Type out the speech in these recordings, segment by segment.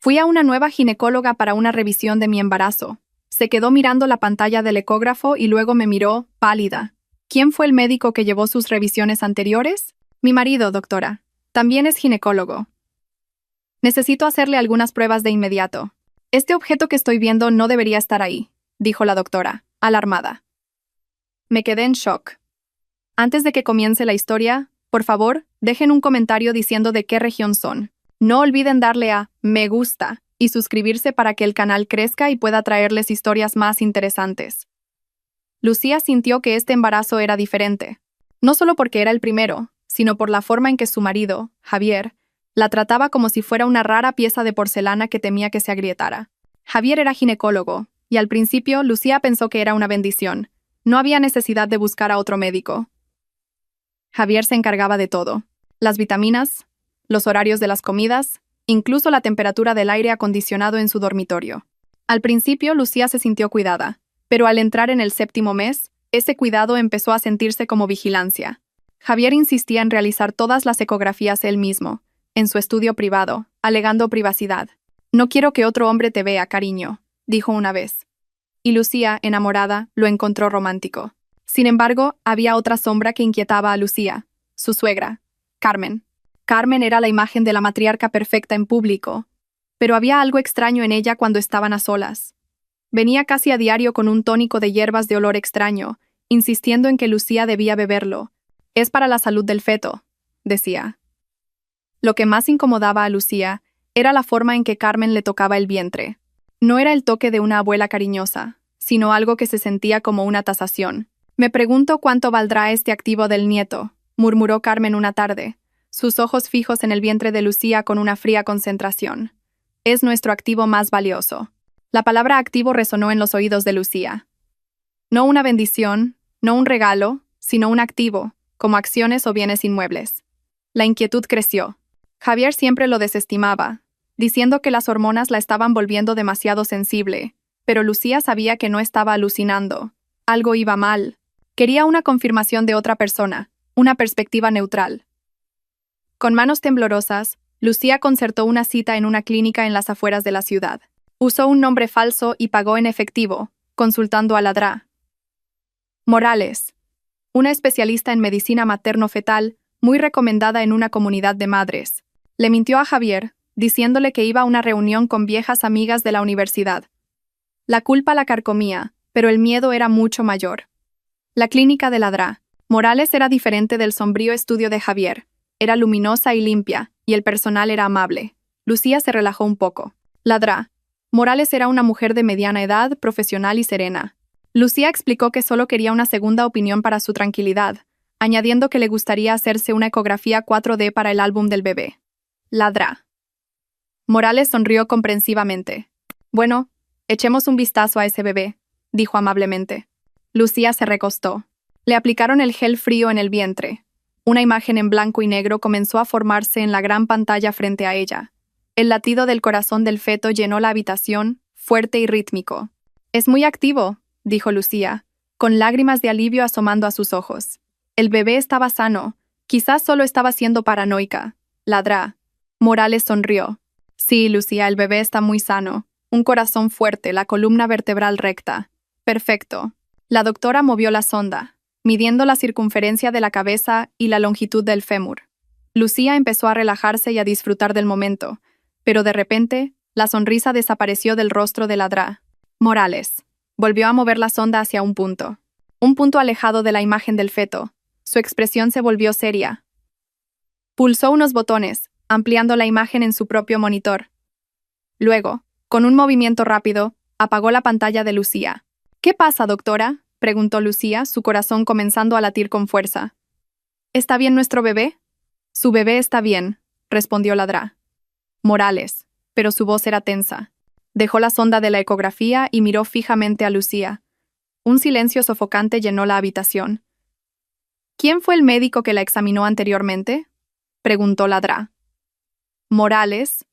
Fui a una nueva ginecóloga para una revisión de mi embarazo. Se quedó mirando la pantalla del ecógrafo y luego me miró, pálida. ¿Quién fue el médico que llevó sus revisiones anteriores? Mi marido, doctora. También es ginecólogo. Necesito hacerle algunas pruebas de inmediato. Este objeto que estoy viendo no debería estar ahí, dijo la doctora, alarmada. Me quedé en shock. Antes de que comience la historia, por favor, dejen un comentario diciendo de qué región son. No olviden darle a me gusta y suscribirse para que el canal crezca y pueda traerles historias más interesantes. Lucía sintió que este embarazo era diferente, no solo porque era el primero, sino por la forma en que su marido, Javier, la trataba como si fuera una rara pieza de porcelana que temía que se agrietara. Javier era ginecólogo, y al principio Lucía pensó que era una bendición. No había necesidad de buscar a otro médico. Javier se encargaba de todo: las vitaminas, los horarios de las comidas, incluso la temperatura del aire acondicionado en su dormitorio. Al principio Lucía se sintió cuidada, pero al entrar en el 7º mes, ese cuidado empezó a sentirse como vigilancia. Javier insistía en realizar todas las ecografías él mismo, en su estudio privado, alegando privacidad. «No quiero que otro hombre te vea, cariño», dijo una vez. Y Lucía, enamorada, lo encontró romántico. Sin embargo, había otra sombra que inquietaba a Lucía: su suegra, Carmen. Carmen era la imagen de la matriarca perfecta en público, pero había algo extraño en ella cuando estaban a solas. Venía casi a diario con un tónico de hierbas de olor extraño, insistiendo en que Lucía debía beberlo. «Es para la salud del feto», decía. Lo que más incomodaba a Lucía era la forma en que Carmen le tocaba el vientre. No era el toque de una abuela cariñosa, sino algo que se sentía como una tasación. «Me pregunto cuánto valdrá este activo del nieto», murmuró Carmen una tarde, sus ojos fijos en el vientre de Lucía con una fría concentración. «Es nuestro activo más valioso». La palabra activo resonó en los oídos de Lucía. No una bendición, no un regalo, sino un activo, como acciones o bienes inmuebles. La inquietud creció. Javier siempre lo desestimaba, diciendo que las hormonas la estaban volviendo demasiado sensible, pero Lucía sabía que no estaba alucinando. Algo iba mal. Quería una confirmación de otra persona, una perspectiva neutral. Con manos temblorosas, Lucía concertó una cita en una clínica en las afueras de la ciudad. Usó un nombre falso y pagó en efectivo, consultando a la Dra. Morales, una especialista en medicina materno-fetal, muy recomendada en una comunidad de madres. Le mintió a Javier, diciéndole que iba a una reunión con viejas amigas de la universidad. La culpa la carcomía, pero el miedo era mucho mayor. La clínica de la Dra. Morales era diferente del sombrío estudio de Javier. Era luminosa y limpia, y el personal era amable. Lucía se relajó un poco. La Dra. Morales era una mujer de mediana edad, profesional y serena. Lucía explicó que solo quería una segunda opinión para su tranquilidad, añadiendo que le gustaría hacerse una ecografía 4D para el álbum del bebé. La Dra. Morales sonrió comprensivamente. «Bueno, echemos un vistazo a ese bebé», dijo amablemente. Lucía se recostó. Le aplicaron el gel frío en el vientre. Una imagen en blanco y negro comenzó a formarse en la gran pantalla frente a ella. El latido del corazón del feto llenó la habitación, fuerte y rítmico. «Es muy activo», dijo Lucía, con lágrimas de alivio asomando a sus ojos. El bebé estaba sano, quizás solo estaba siendo paranoica. La Dra. Morales sonrió. «Sí, Lucía, el bebé está muy sano. Un corazón fuerte, la columna vertebral recta. Perfecto». La doctora movió la sonda, midiendo la circunferencia de la cabeza y la longitud del fémur. Lucía empezó a relajarse y a disfrutar del momento, pero de repente, la sonrisa desapareció del rostro de la Dra. Morales volvió a mover la sonda hacia un punto alejado de la imagen del feto. Su expresión se volvió seria. Pulsó unos botones, ampliando la imagen en su propio monitor. Luego, con un movimiento rápido, apagó la pantalla de Lucía. «¿Qué pasa, doctora?», preguntó Lucía, su corazón comenzando a latir con fuerza. «¿Está bien nuestro bebé?». «Su bebé está bien», respondió la Dra. Morales, pero su voz era tensa. Dejó la sonda de la ecografía y miró fijamente a Lucía. Un silencio sofocante llenó la habitación. «¿Quién fue el médico que la examinó anteriormente?», preguntó la Dra. Morales,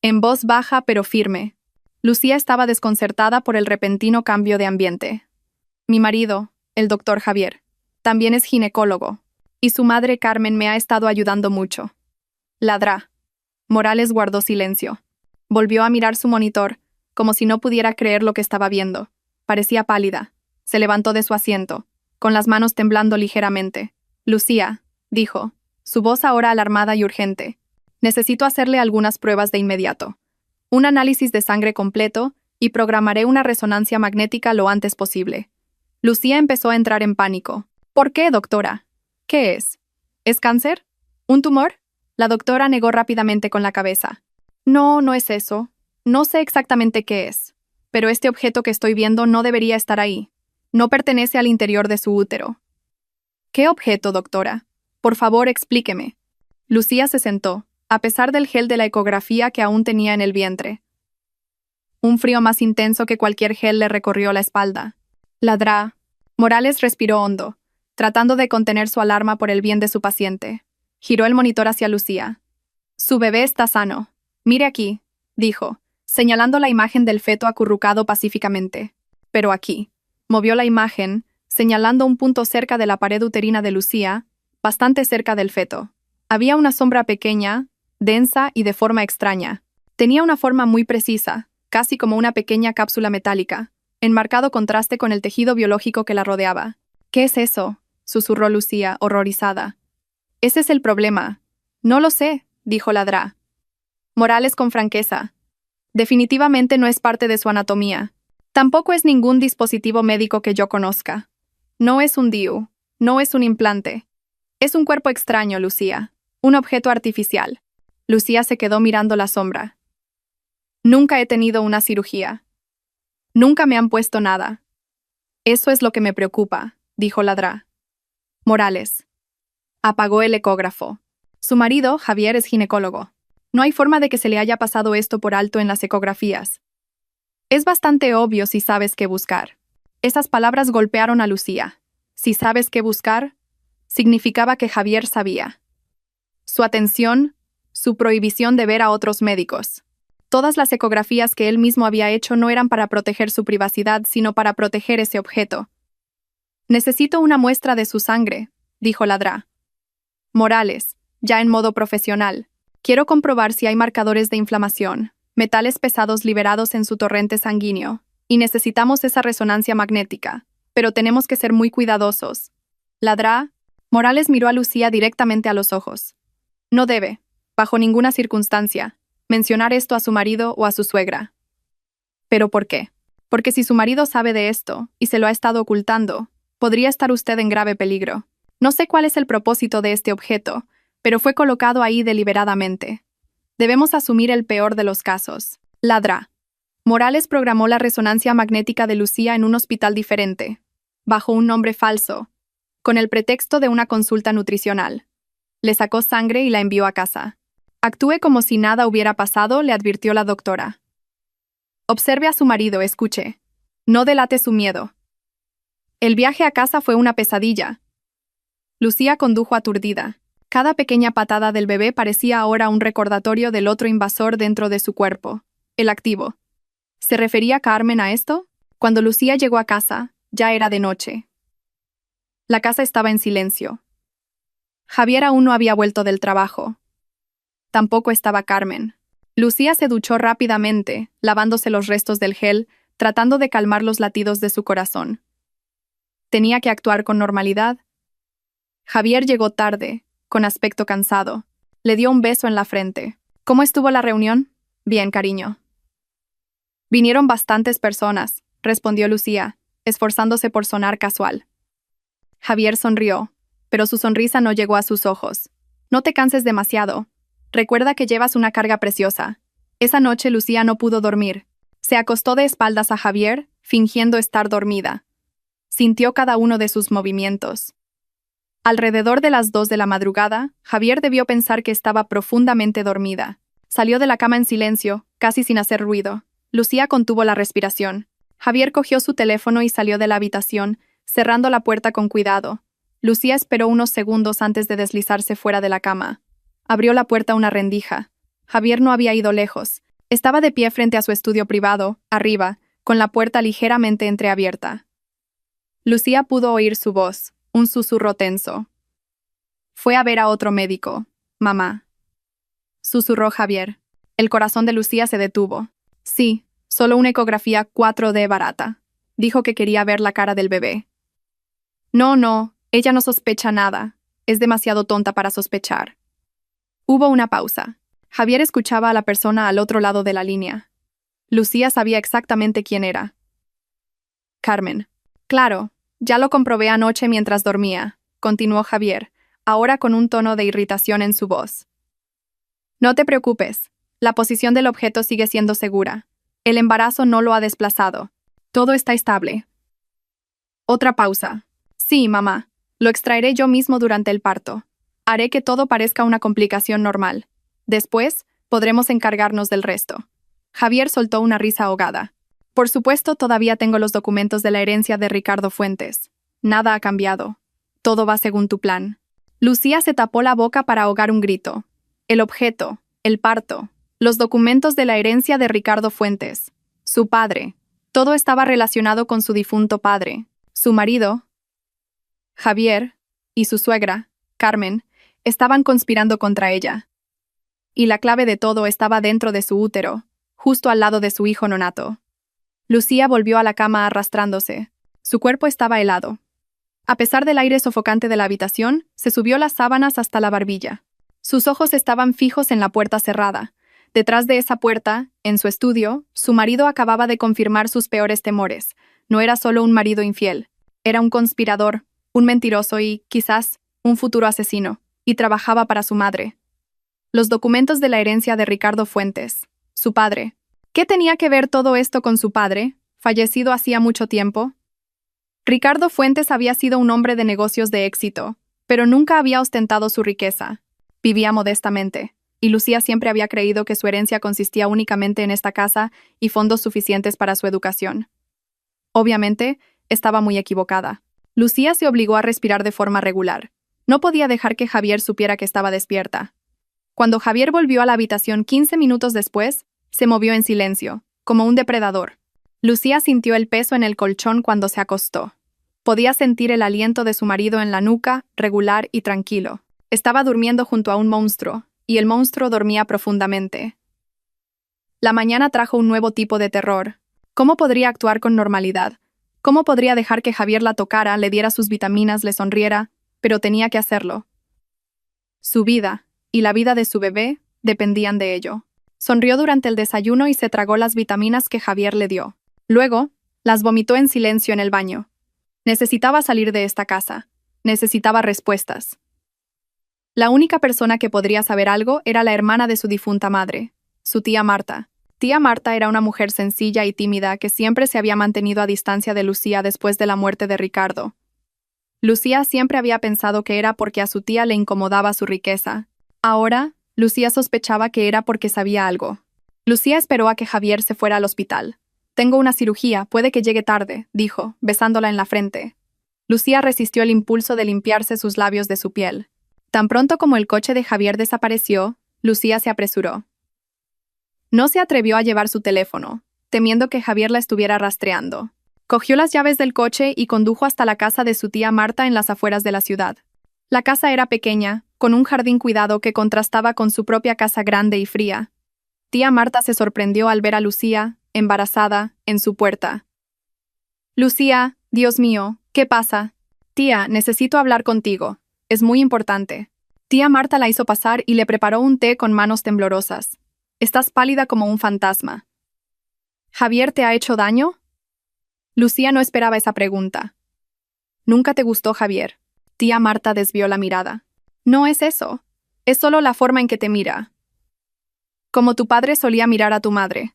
en voz baja pero firme. Lucía estaba desconcertada por el repentino cambio de ambiente. «Mi marido, el doctor Javier, también es ginecólogo, y su madre Carmen me ha estado ayudando mucho». La Dra. Morales guardó silencio. Volvió a mirar su monitor, como si no pudiera creer lo que estaba viendo. Parecía pálida. Se levantó de su asiento, con las manos temblando ligeramente. Lucía, dijo, su voz ahora alarmada y urgente. Necesito hacerle algunas pruebas de inmediato. Un análisis de sangre completo y programaré una resonancia magnética lo antes posible. Lucía empezó a entrar en pánico. ¿Por qué, doctora? ¿Qué es? ¿Es cáncer? ¿Un tumor? La doctora negó rápidamente con la cabeza. No, no es eso. No sé exactamente qué es. Pero este objeto que estoy viendo no debería estar ahí. No pertenece al interior de su útero. ¿Qué objeto, doctora? Por favor, explíqueme. Lucía se sentó, a pesar del gel de la ecografía que aún tenía en el vientre. Un frío más intenso que cualquier gel le recorrió la espalda. Ladrá. Morales respiró hondo, tratando de contener su alarma por el bien de su paciente. Giró el monitor hacia Lucía. Su bebé está sano. Mire aquí, dijo, señalando la imagen del feto acurrucado pacíficamente. Pero aquí. Movió la imagen, señalando un punto cerca de la pared uterina de Lucía, bastante cerca del feto. Había una sombra pequeña, densa y de forma extraña. Tenía una forma muy precisa, casi como una pequeña cápsula metálica, en marcado contraste con el tejido biológico que la rodeaba. ¿Qué es eso?, susurró Lucía, horrorizada. Ese es el problema. No lo sé, dijo Ladrá. Morales con franqueza. Definitivamente no es parte de su anatomía. Tampoco es ningún dispositivo médico que yo conozca. No es un DIU, no es un implante. Es un cuerpo extraño, Lucía. Un objeto artificial. Lucía se quedó mirando la sombra. Nunca he tenido una cirugía. Nunca me han puesto nada. Eso es lo que me preocupa, dijo Ladrá. Morales. Apagó el ecógrafo. Su marido, Javier, es ginecólogo. No hay forma de que se le haya pasado esto por alto en las ecografías. Es bastante obvio si sabes qué buscar. Esas palabras golpearon a Lucía. Si sabes qué buscar, significaba que Javier sabía. Su atención, su prohibición de ver a otros médicos. Todas las ecografías que él mismo había hecho no eran para proteger su privacidad, sino para proteger ese objeto. Necesito una muestra de su sangre, dijo Ladrá. Morales, ya en modo profesional. Quiero comprobar si hay marcadores de inflamación, metales pesados liberados en su torrente sanguíneo, y necesitamos esa resonancia magnética, pero tenemos que ser muy cuidadosos. Ladrá. Morales miró a Lucía directamente a los ojos. No debe, bajo ninguna circunstancia, mencionar esto a su marido o a su suegra. ¿Pero por qué? Porque si su marido sabe de esto, y se lo ha estado ocultando, podría estar usted en grave peligro. No sé cuál es el propósito de este objeto, pero fue colocado ahí deliberadamente. Debemos asumir el peor de los casos. Ladrá. Morales programó la resonancia magnética de Lucía en un hospital diferente, bajo un nombre falso, con el pretexto de una consulta nutricional. Le sacó sangre y la envió a casa. Actúe como si nada hubiera pasado, le advirtió la doctora. Observe a su marido, escuche. No delate su miedo. El viaje a casa fue una pesadilla. Lucía condujo aturdida. Cada pequeña patada del bebé parecía ahora un recordatorio del otro invasor dentro de su cuerpo, el activo. ¿Se refería Carmen a esto? Cuando Lucía llegó a casa, ya era de noche. La casa estaba en silencio. Javier aún no había vuelto del trabajo. Tampoco estaba Carmen. Lucía se duchó rápidamente, lavándose los restos del gel, tratando de calmar los latidos de su corazón. Tenía que actuar con normalidad. Javier llegó tarde, con aspecto cansado. Le dio un beso en la frente. ¿Cómo estuvo la reunión? Bien, cariño. Vinieron bastantes personas, respondió Lucía, esforzándose por sonar casual. Javier sonrió, pero su sonrisa no llegó a sus ojos. No te canses demasiado. Recuerda que llevas una carga preciosa. Esa noche Lucía no pudo dormir. Se acostó de espaldas a Javier, fingiendo estar dormida. Sintió cada uno de sus movimientos. Alrededor de las 2 de la madrugada, Javier debió pensar que estaba profundamente dormida. Salió de la cama en silencio, casi sin hacer ruido. Lucía contuvo la respiración. Javier cogió su teléfono y salió de la habitación, cerrando la puerta con cuidado. Lucía esperó unos segundos antes de deslizarse fuera de la cama. Abrió la puerta una rendija. Javier no había ido lejos. Estaba de pie frente a su estudio privado, arriba, con la puerta ligeramente entreabierta. Lucía pudo oír su voz, un susurro tenso. Fue a ver a otro médico, mamá. Susurró Javier. El corazón de Lucía se detuvo. Sí, solo una ecografía 4D barata. Dijo que quería ver la cara del bebé. No, ella no sospecha nada. Es demasiado tonta para sospechar. Hubo una pausa. Javier escuchaba a la persona al otro lado de la línea. Lucía sabía exactamente quién era. Carmen. Claro, ya lo comprobé anoche mientras dormía, continuó Javier, ahora con un tono de irritación en su voz. No te preocupes, la posición del objeto sigue siendo segura. El embarazo no lo ha desplazado. Todo está estable. Otra pausa. Sí, mamá, lo extraeré yo mismo durante el parto. Haré que todo parezca una complicación normal. Después, podremos encargarnos del resto. Javier soltó una risa ahogada. Por supuesto, todavía tengo los documentos de la herencia de Ricardo Fuentes. Nada ha cambiado. Todo va según tu plan. Lucía se tapó la boca para ahogar un grito. El objeto, el parto, los documentos de la herencia de Ricardo Fuentes, su padre. Todo estaba relacionado con su difunto padre. Su marido, Javier, y su suegra, Carmen, estaban conspirando contra ella. Y la clave de todo estaba dentro de su útero, justo al lado de su hijo nonato. Lucía volvió a la cama arrastrándose. Su cuerpo estaba helado. A pesar del aire sofocante de la habitación, se subió las sábanas hasta la barbilla. Sus ojos estaban fijos en la puerta cerrada. Detrás de esa puerta, en su estudio, su marido acababa de confirmar sus peores temores. No era solo un marido infiel. Era un conspirador, un mentiroso y, quizás, un futuro asesino. Y trabajaba para su madre. Los documentos de la herencia de Ricardo Fuentes. Su padre. ¿Qué tenía que ver todo esto con su padre, fallecido hacía mucho tiempo? Ricardo Fuentes había sido un hombre de negocios de éxito, pero nunca había ostentado su riqueza. Vivía modestamente, y Lucía siempre había creído que su herencia consistía únicamente en esta casa y fondos suficientes para su educación. Obviamente, estaba muy equivocada. Lucía se obligó a respirar de forma regular. No podía dejar que Javier supiera que estaba despierta. Cuando Javier volvió a la habitación 15 minutos después, se movió en silencio, como un depredador. Lucía sintió el peso en el colchón cuando se acostó. Podía sentir el aliento de su marido en la nuca, regular y tranquilo. Estaba durmiendo junto a un monstruo, y el monstruo dormía profundamente. La mañana trajo un nuevo tipo de terror. ¿Cómo podría actuar con normalidad? ¿Cómo podría dejar que Javier la tocara, le diera sus vitaminas, le sonriera? Pero tenía que hacerlo. Su vida, y la vida de su bebé, dependían de ello. Sonrió durante el desayuno y se tragó las vitaminas que Javier le dio. Luego, las vomitó en silencio en el baño. Necesitaba salir de esta casa. Necesitaba respuestas. La única persona que podría saber algo era la hermana de su difunta madre, su tía Marta. Tía Marta era una mujer sencilla y tímida que siempre se había mantenido a distancia de Lucía después de la muerte de Ricardo. Lucía siempre había pensado que era porque a su tía le incomodaba su riqueza. Ahora, Lucía sospechaba que era porque sabía algo. Lucía esperó a que Javier se fuera al hospital. «Tengo una cirugía, puede que llegue tarde», dijo, besándola en la frente. Lucía resistió el impulso de limpiarse sus labios de su piel. Tan pronto como el coche de Javier desapareció, Lucía se apresuró. No se atrevió a llevar su teléfono, temiendo que Javier la estuviera rastreando. Cogió las llaves del coche y condujo hasta la casa de su tía Marta en las afueras de la ciudad. La casa era pequeña, con un jardín cuidado que contrastaba con su propia casa grande y fría. Tía Marta se sorprendió al ver a Lucía, embarazada, en su puerta. «Lucía, Dios mío, ¿qué pasa?» «Tía, necesito hablar contigo. Es muy importante». Tía Marta la hizo pasar y le preparó un té con manos temblorosas. «Estás pálida como un fantasma». «¿Javier te ha hecho daño?» Lucía no esperaba esa pregunta. «¿Nunca te gustó Javier?» Tía Marta desvió la mirada. «No es eso. Es solo la forma en que te mira. Como tu padre solía mirar a tu madre».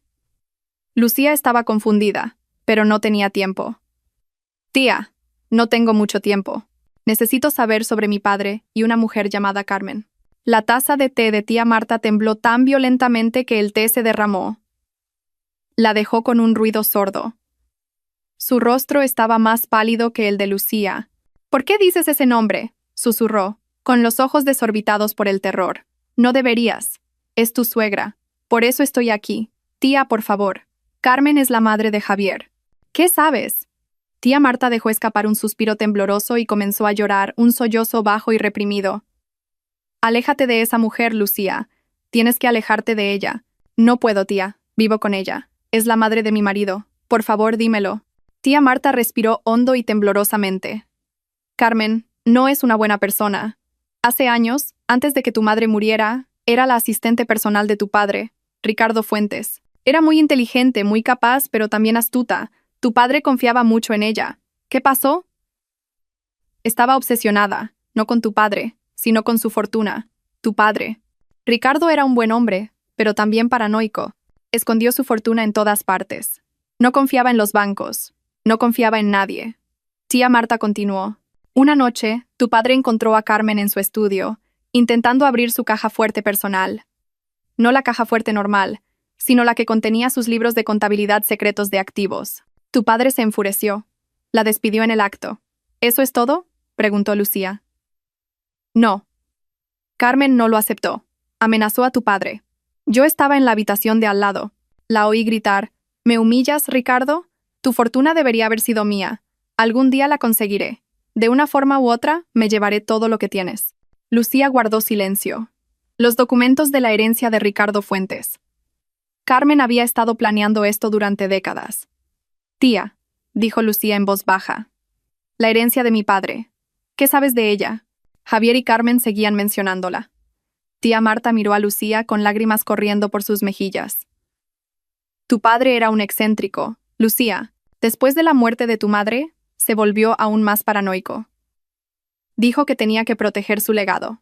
Lucía estaba confundida, pero no tenía tiempo. «Tía, no tengo mucho tiempo. Necesito saber sobre mi padre y una mujer llamada Carmen». La taza de té de tía Marta tembló tan violentamente que el té se derramó. La dejó con un ruido sordo. Su rostro estaba más pálido que el de Lucía. «¿Por qué dices ese nombre?», susurró, con los ojos desorbitados por el terror. «No deberías. Es tu suegra. Por eso estoy aquí. Tía, por favor. Carmen es la madre de Javier». «¿Qué sabes?» Tía Marta dejó escapar un suspiro tembloroso y comenzó a llorar, un sollozo bajo y reprimido. «Aléjate de esa mujer, Lucía. Tienes que alejarte de ella. No puedo, tía. Vivo con ella. Es la madre de mi marido. Por favor, dímelo. Tía Marta respiró hondo y temblorosamente. Carmen, no es una buena persona. Hace años, antes de que tu madre muriera, era la asistente personal de tu padre, Ricardo Fuentes. Era muy inteligente, muy capaz, pero también astuta. Tu padre confiaba mucho en ella. ¿Qué pasó? Estaba obsesionada, no con tu padre, sino con su fortuna. Tu padre. Ricardo era un buen hombre, pero también paranoico. Escondió su fortuna en todas partes. No confiaba en los bancos. No confiaba en nadie. Tía Marta continuó. Una noche, tu padre encontró a Carmen en su estudio, intentando abrir su caja fuerte personal. No la caja fuerte normal, sino la que contenía sus libros de contabilidad secretos de activos. Tu padre se enfureció. La despidió en el acto. ¿Eso es todo?, preguntó Lucía. No. Carmen no lo aceptó. Amenazó a tu padre. Yo estaba en la habitación de al lado. La oí gritar: ¿Me humillas, Ricardo? Tu fortuna debería haber sido mía. Algún día la conseguiré. De una forma u otra, me llevaré todo lo que tienes. Lucía guardó silencio. Los documentos de la herencia de Ricardo Fuentes. Carmen había estado planeando esto durante décadas. Tía, dijo Lucía en voz baja. La herencia de mi padre. ¿Qué sabes de ella? Javier y Carmen seguían mencionándola. Tía Marta miró a Lucía con lágrimas corriendo por sus mejillas. Tu padre era un excéntrico, Lucía. Después de la muerte de tu madre, se volvió aún más paranoico. Dijo que tenía que proteger su legado.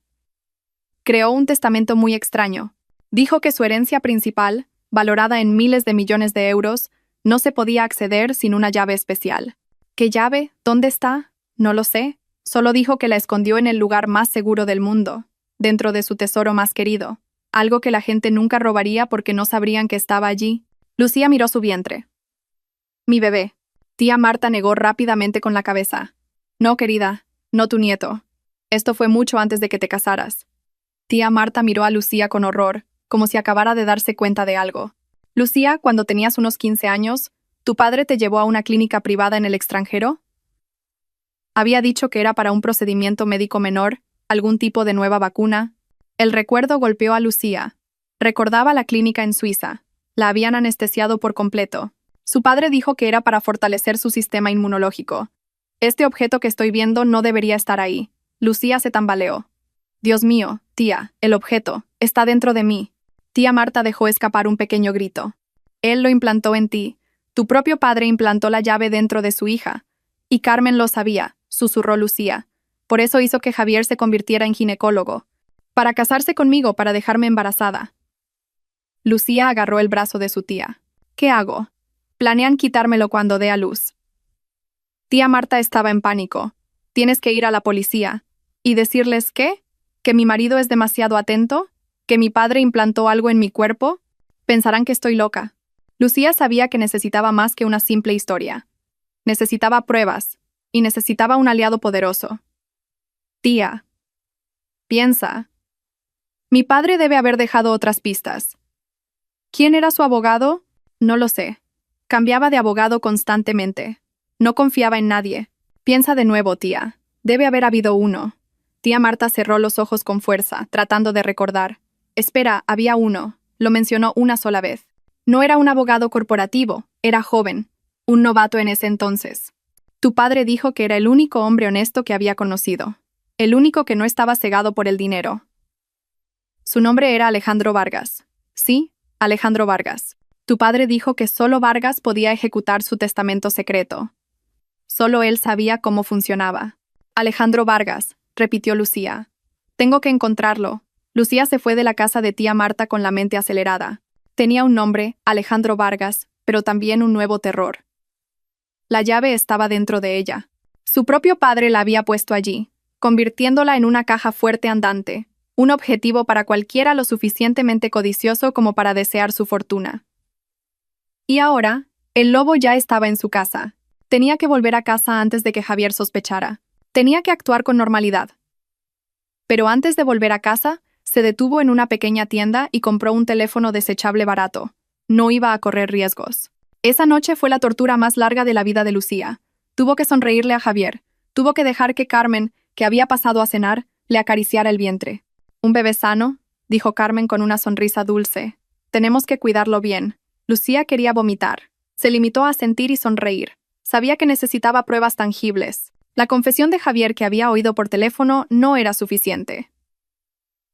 Creó un testamento muy extraño. Dijo que su herencia principal, valorada en miles de millones de euros, no se podía acceder sin una llave especial. ¿Qué llave? ¿Dónde está? No lo sé. Solo dijo que la escondió en el lugar más seguro del mundo, dentro de su tesoro más querido, algo que la gente nunca robaría porque no sabrían que estaba allí. Lucía miró su vientre. Mi bebé. Tía Marta negó rápidamente con la cabeza. No, querida, no tu nieto. Esto fue mucho antes de que te casaras. Tía Marta miró a Lucía con horror, como si acabara de darse cuenta de algo. Lucía, cuando tenías unos 15 años, ¿tu padre te llevó a una clínica privada en el extranjero? Había dicho que era para un procedimiento médico menor, algún tipo de nueva vacuna. El recuerdo golpeó a Lucía. Recordaba la clínica en Suiza. La habían anestesiado por completo. Su padre dijo que era para fortalecer su sistema inmunológico. Este objeto que estoy viendo no debería estar ahí. Lucía se tambaleó. Dios mío, tía, el objeto está dentro de mí. Tía Marta dejó escapar un pequeño grito. Él lo implantó en ti. Tu propio padre implantó la llave dentro de su hija. Y Carmen lo sabía, susurró Lucía. Por eso hizo que Javier se convirtiera en ginecólogo. Para casarse conmigo, para dejarme embarazada. Lucía agarró el brazo de su tía. ¿Qué hago? Planean quitármelo cuando dé a luz. Tía Marta estaba en pánico. Tienes que ir a la policía. ¿Y decirles qué? ¿Que mi marido es demasiado atento? ¿Que mi padre implantó algo en mi cuerpo? Pensarán que estoy loca. Lucía sabía que necesitaba más que una simple historia. Necesitaba pruebas. Y necesitaba un aliado poderoso. Tía. Piensa. Mi padre debe haber dejado otras pistas. ¿Quién era su abogado? No lo sé. Cambiaba de abogado constantemente. No confiaba en nadie. Piensa de nuevo, tía. Debe haber habido uno. Tía Marta cerró los ojos con fuerza, tratando de recordar. Espera, había uno. Lo mencionó una sola vez. No era un abogado corporativo, era joven. Un novato en ese entonces. Tu padre dijo que era el único hombre honesto que había conocido. El único que no estaba cegado por el dinero. Su nombre era Alejandro Vargas. Sí, Alejandro Vargas. Tu padre dijo que solo Vargas podía ejecutar su testamento secreto. Solo él sabía cómo funcionaba. Alejandro Vargas, repitió Lucía. Tengo que encontrarlo. Lucía se fue de la casa de tía Marta con la mente acelerada. Tenía un nombre, Alejandro Vargas, pero también un nuevo terror. La llave estaba dentro de ella. Su propio padre la había puesto allí, convirtiéndola en una caja fuerte andante, un objetivo para cualquiera lo suficientemente codicioso como para desear su fortuna. Y ahora, el lobo ya estaba en su casa. Tenía que volver a casa antes de que Javier sospechara. Tenía que actuar con normalidad. Pero antes de volver a casa, se detuvo en una pequeña tienda y compró un teléfono desechable barato. No iba a correr riesgos. Esa noche fue la tortura más larga de la vida de Lucía. Tuvo que sonreírle a Javier. Tuvo que dejar que Carmen, que había pasado a cenar, le acariciara el vientre. «Un bebé sano», dijo Carmen con una sonrisa dulce. Tenemos que cuidarlo bien. Lucía quería vomitar. Se limitó a sentir y sonreír. Sabía que necesitaba pruebas tangibles. La confesión de Javier que había oído por teléfono no era suficiente.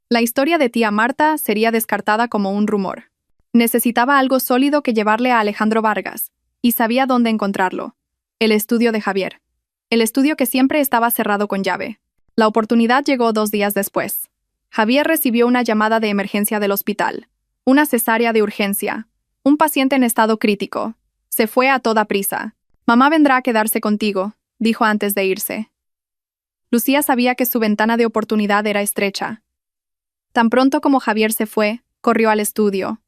La historia de tía Marta sería descartada como un rumor. Necesitaba algo sólido que llevarle a Alejandro Vargas, y sabía dónde encontrarlo. El estudio de Javier. El estudio que siempre estaba cerrado con llave. La oportunidad llegó 2 días después. Javier recibió una llamada de emergencia del hospital. Una cesárea de urgencia. Un paciente en estado crítico. Se fue a toda prisa. Mamá vendrá a quedarse contigo, dijo antes de irse. Lucía sabía que su ventana de oportunidad era estrecha. Tan pronto como Javier se fue, corrió al estudio.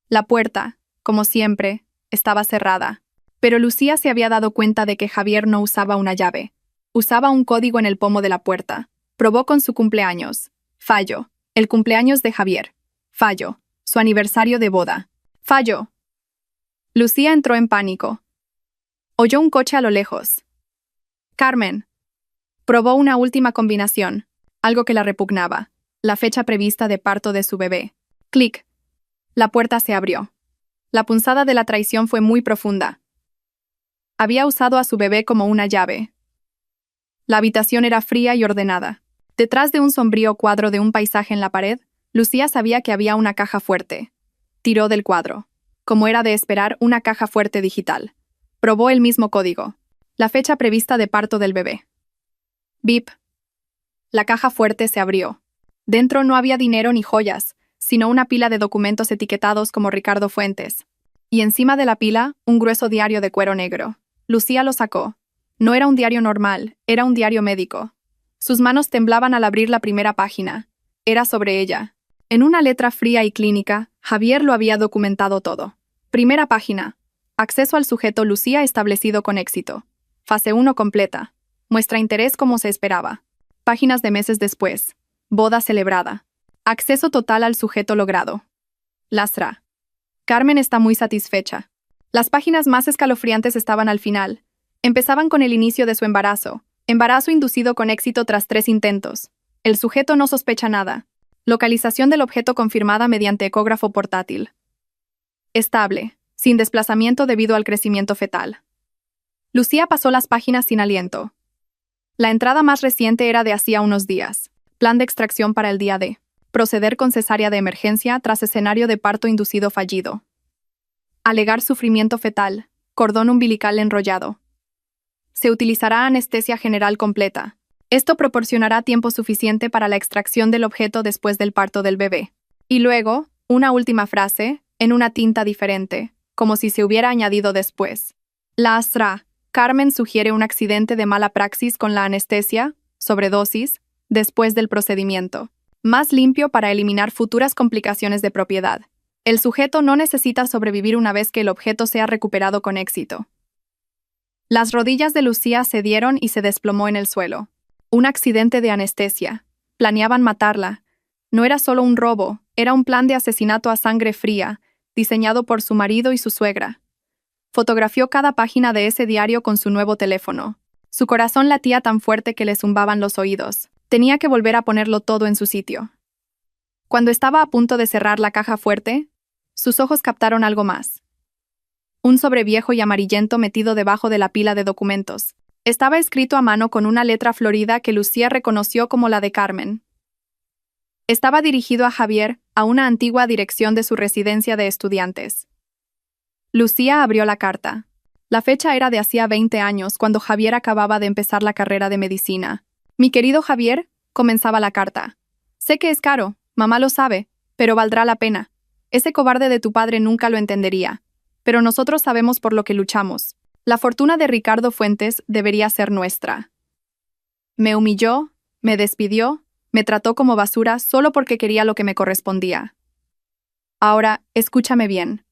La puerta, como siempre, estaba cerrada. Pero Lucía se había dado cuenta de que Javier no usaba una llave. Usaba un código en el pomo de la puerta. Probó con su cumpleaños. Fallo. El cumpleaños de Javier. Fallo. Su aniversario de boda. Fallo. Lucía entró en pánico. Oyó un coche a lo lejos. Carmen. Probó una última combinación, algo que la repugnaba. La fecha prevista de parto de su bebé. Clic. La puerta se abrió. La punzada de la traición fue muy profunda. Había usado a su bebé como una llave. La habitación era fría y ordenada. Detrás de un sombrío cuadro de un paisaje en la pared, Lucía sabía que había una caja fuerte. Tiró del cuadro. Como era de esperar, una caja fuerte digital. Probó el mismo código. La fecha prevista de parto del bebé. Bip. La caja fuerte se abrió. Dentro no había dinero ni joyas, sino una pila de documentos etiquetados como Ricardo Fuentes. Y encima de la pila, un grueso diario de cuero negro. Lucía lo sacó. No era un diario normal, era un diario médico. Sus manos temblaban al abrir la primera página. Era sobre ella. En una letra fría y clínica, Javier lo había documentado todo. Primera página. Acceso al sujeto Lucía establecido con éxito. Fase 1 completa. Muestra interés como se esperaba. Páginas de meses después. Boda celebrada. Acceso total al sujeto logrado. Lastra. Carmen está muy satisfecha. Las páginas más escalofriantes estaban al final. Empezaban con el inicio de su embarazo. Embarazo inducido con éxito tras 3 intentos. El sujeto no sospecha nada. Localización del objeto confirmada mediante ecógrafo portátil. Estable, sin desplazamiento debido al crecimiento fetal. Lucía pasó las páginas sin aliento. La entrada más reciente era de hacía unos días. Plan de extracción para el día D. Proceder con cesárea de emergencia tras escenario de parto inducido fallido. Alegar sufrimiento fetal. Cordón umbilical enrollado. Se utilizará anestesia general completa. Esto proporcionará tiempo suficiente para la extracción del objeto después del parto del bebé. Y luego, una última frase, en una tinta diferente, como si se hubiera añadido después. Lastra. Carmen sugiere un accidente de mala praxis con la anestesia, sobredosis, después del procedimiento. Más limpio para eliminar futuras complicaciones de propiedad. El sujeto no necesita sobrevivir una vez que el objeto sea recuperado con éxito. Las rodillas de Lucía cedieron y se desplomó en el suelo. Un accidente de anestesia. Planeaban matarla. No era solo un robo, era un plan de asesinato a sangre fría, diseñado por su marido y su suegra. Fotografió cada página de ese diario con su nuevo teléfono. Su corazón latía tan fuerte que le zumbaban los oídos. Tenía que volver a ponerlo todo en su sitio. Cuando estaba a punto de cerrar la caja fuerte, sus ojos captaron algo más. Un sobre viejo y amarillento metido debajo de la pila de documentos. Estaba escrito a mano con una letra florida que Lucía reconoció como la de Carmen. Estaba dirigido a Javier, a una antigua dirección de su residencia de estudiantes. Lucía abrió la carta. La fecha era de hacía 20 años, cuando Javier acababa de empezar la carrera de medicina. Mi querido Javier, comenzaba la carta. Sé que es caro, mamá lo sabe, pero valdrá la pena. Ese cobarde de tu padre nunca lo entendería. Pero nosotros sabemos por lo que luchamos. La fortuna de Ricardo Fuentes debería ser nuestra. Me humilló, me despidió, me trató como basura solo porque quería lo que me correspondía. Ahora, escúchame bien.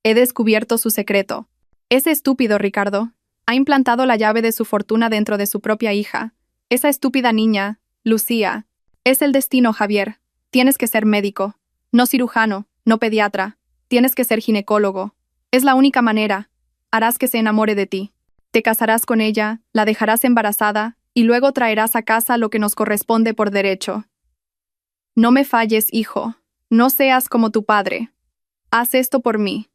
He descubierto su secreto. Ese estúpido Ricardo ha implantado la llave de su fortuna dentro de su propia hija. Esa estúpida niña, Lucía. Es el destino, Javier. Tienes que ser médico. No cirujano, no pediatra. Tienes que ser ginecólogo. Es la única manera. Harás que se enamore de ti. Te casarás con ella, la dejarás embarazada, y luego traerás a casa lo que nos corresponde por derecho. No me falles, hijo. No seas como tu padre. Haz esto por mí.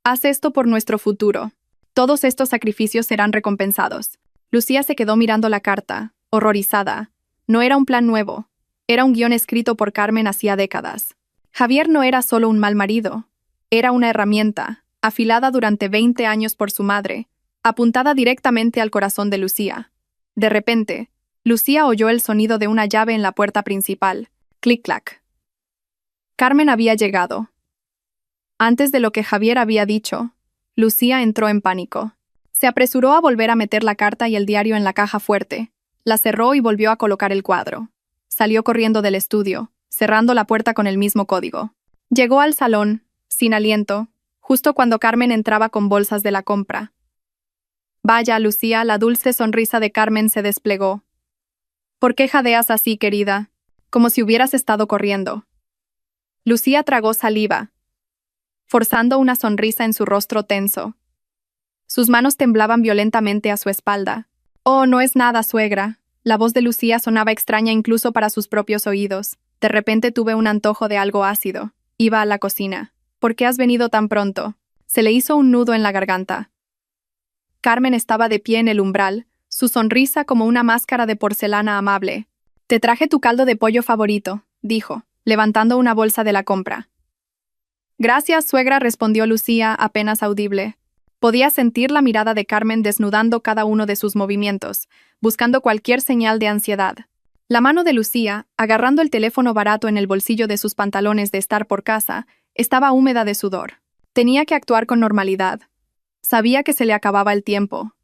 Haz esto por nuestro futuro. Todos estos sacrificios serán recompensados. Lucía se quedó mirando la carta, horrorizada. No era un plan nuevo. Era un guión escrito por Carmen hacía décadas. Javier no era solo un mal marido. Era una herramienta, afilada durante 20 años por su madre, apuntada directamente al corazón de Lucía. De repente, Lucía oyó el sonido de una llave en la puerta principal. Clic-clac. Carmen había llegado. Antes de lo que Javier había dicho, Lucía entró en pánico. Se apresuró a volver a meter la carta y el diario en la caja fuerte. La cerró y volvió a colocar el cuadro. Salió corriendo del estudio, cerrando la puerta con el mismo código. Llegó al salón, sin aliento, justo cuando Carmen entraba con bolsas de la compra. Vaya, Lucía, la dulce sonrisa de Carmen se desplegó. ¿Por qué jadeas así, querida? Como si hubieras estado corriendo. Lucía tragó saliva, forzando una sonrisa en su rostro tenso. Sus manos temblaban violentamente a su espalda. Oh, no es nada, suegra. La voz de Lucía sonaba extraña incluso para sus propios oídos. De repente tuve un antojo de algo ácido. Iba a la cocina. ¿Por qué has venido tan pronto? Se le hizo un nudo en la garganta. Carmen estaba de pie en el umbral, su sonrisa como una máscara de porcelana amable. Te traje tu caldo de pollo favorito, dijo, levantando una bolsa de la compra. Gracias, suegra, respondió Lucía, apenas audible. Podía sentir la mirada de Carmen desnudando cada uno de sus movimientos, buscando cualquier señal de ansiedad. La mano de Lucía, agarrando el teléfono barato en el bolsillo de sus pantalones de estar por casa, estaba húmeda de sudor. Tenía que actuar con normalidad. Sabía que se le acababa el tiempo.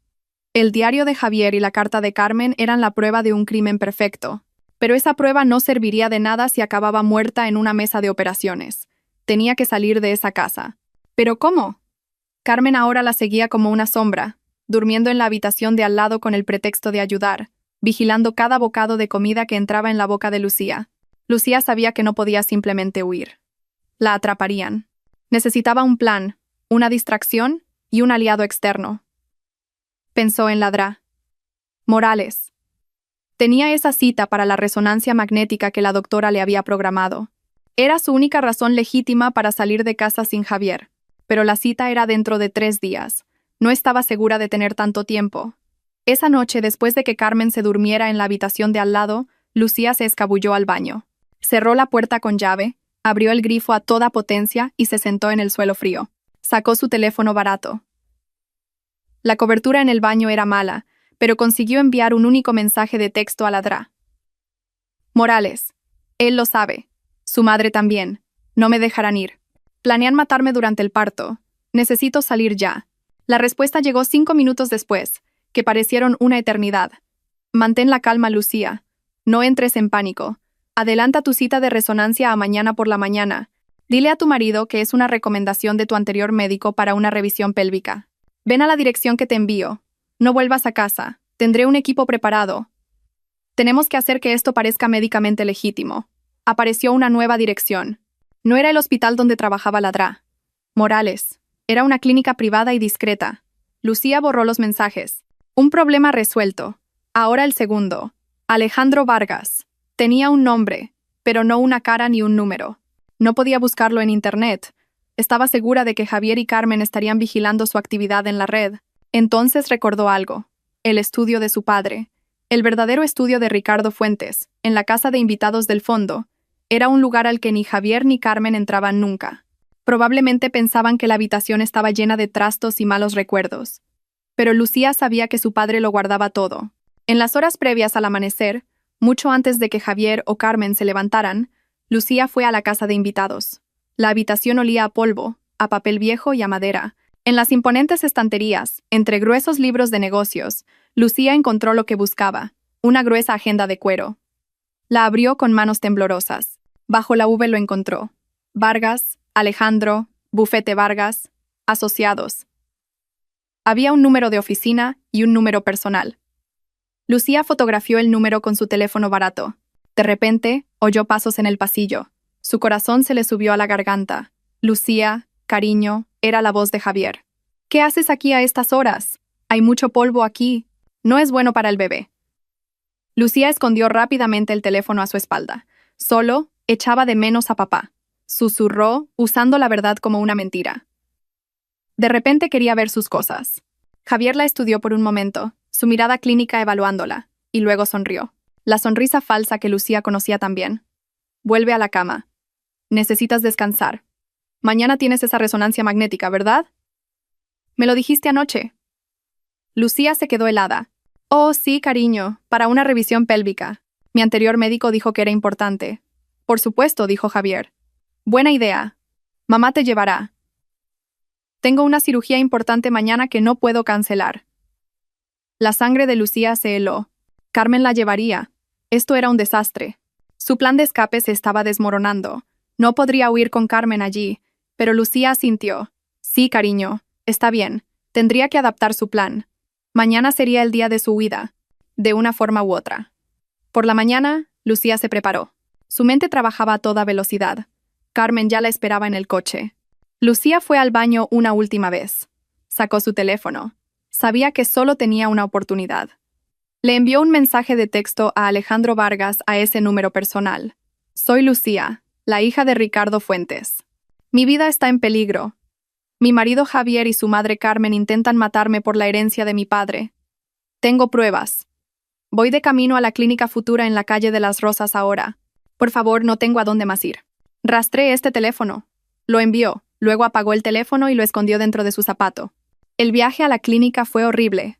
El diario de Javier y la carta de Carmen eran la prueba de un crimen perfecto, pero esa prueba no serviría de nada si acababa muerta en una mesa de operaciones. Tenía que salir de esa casa. ¿Pero cómo? Carmen ahora la seguía como una sombra, durmiendo en la habitación de al lado con el pretexto de ayudar, vigilando cada bocado de comida que entraba en la boca de Lucía. Lucía sabía que no podía simplemente huir. La atraparían. Necesitaba un plan, una distracción y un aliado externo. Pensó en Ladrá. Morales. Tenía esa cita para la resonancia magnética que la doctora le había programado. Era su única razón legítima para salir de casa sin Javier, pero la cita era dentro de 3 días. No estaba segura de tener tanto tiempo. Esa noche, después de que Carmen se durmiera en la habitación de al lado, Lucía se escabulló al baño. Cerró la puerta con llave, abrió el grifo a toda potencia y se sentó en el suelo frío. Sacó su teléfono barato. La cobertura en el baño era mala, pero consiguió enviar un único mensaje de texto a Ladrá. Morales. Él lo sabe. Su madre también. No me dejarán ir. Planean matarme durante el parto. Necesito salir ya. La respuesta llegó 5 minutos después, que parecieron una eternidad. Mantén la calma, Lucía. No entres en pánico. Adelanta tu cita de resonancia a mañana por la mañana. Dile a tu marido que es una recomendación de tu anterior médico para una revisión pélvica. Ven a la dirección que te envío. No vuelvas a casa. Tendré un equipo preparado. Tenemos que hacer que esto parezca médicamente legítimo. Apareció una nueva dirección. No era el hospital donde trabajaba Ladrá. Morales. Era una clínica privada y discreta. Lucía borró los mensajes. Un problema resuelto. Ahora el segundo. Alejandro Vargas. Tenía un nombre, pero no una cara ni un número. No podía buscarlo en internet. Estaba segura de que Javier y Carmen estarían vigilando su actividad en la red. Entonces recordó algo. El estudio de su padre. El verdadero estudio de Ricardo Fuentes, en la casa de invitados del fondo. Era un lugar al que ni Javier ni Carmen entraban nunca. Probablemente pensaban que la habitación estaba llena de trastos y malos recuerdos. Pero Lucía sabía que su padre lo guardaba todo. En las horas previas al amanecer, mucho antes de que Javier o Carmen se levantaran, Lucía fue a la casa de invitados. La habitación olía a polvo, a papel viejo y a madera. En las imponentes estanterías, entre gruesos libros de negocios, Lucía encontró lo que buscaba, una gruesa agenda de cuero. La abrió con manos temblorosas. Bajo la V lo encontró. Vargas, Alejandro, Bufete Vargas, asociados. Había un número de oficina y un número personal. Lucía fotografió el número con su teléfono barato. De repente, oyó pasos en el pasillo. Su corazón se le subió a la garganta. Lucía, cariño, era la voz de Javier. ¿Qué haces aquí a estas horas? Hay mucho polvo aquí. No es bueno para el bebé. Lucía escondió rápidamente el teléfono a su espalda. Solo echaba de menos a papá. susurró, usando la verdad como una mentira. De repente quería ver sus cosas. Javier la estudió por un momento, su mirada clínica evaluándola, y luego sonrió. La sonrisa falsa que Lucía conocía también. Vuelve a la cama. Necesitas descansar. Mañana tienes esa resonancia magnética, ¿verdad? Me lo dijiste anoche. Lucía se quedó helada. Oh, sí, cariño, para una revisión pélvica. Mi anterior médico dijo que era importante. Por supuesto, dijo Javier. Buena idea. Mamá te llevará. Tengo una cirugía importante mañana que no puedo cancelar. La sangre de Lucía se heló. Carmen la llevaría. Esto era un desastre. Su plan de escape se estaba desmoronando. No podría huir con Carmen allí, pero Lucía asintió. Sí, cariño, está bien. Tendría que adaptar su plan. Mañana sería el día de su huida, de una forma u otra. Por la mañana, Lucía se preparó. Su mente trabajaba a toda velocidad. Carmen ya la esperaba en el coche. Lucía fue al baño una última vez. Sacó su teléfono. Sabía que solo tenía una oportunidad. Le envió un mensaje de texto a Alejandro Vargas a ese número personal. Soy Lucía, la hija de Ricardo Fuentes. Mi vida está en peligro. Mi marido Javier y su madre Carmen intentan matarme por la herencia de mi padre. Tengo pruebas. Voy de camino a la clínica futura en la calle de las Rosas ahora. Por favor, no tengo a dónde más ir. Rastré este teléfono. Lo envió, luego apagó el teléfono y lo escondió dentro de su zapato. El viaje a la clínica fue horrible.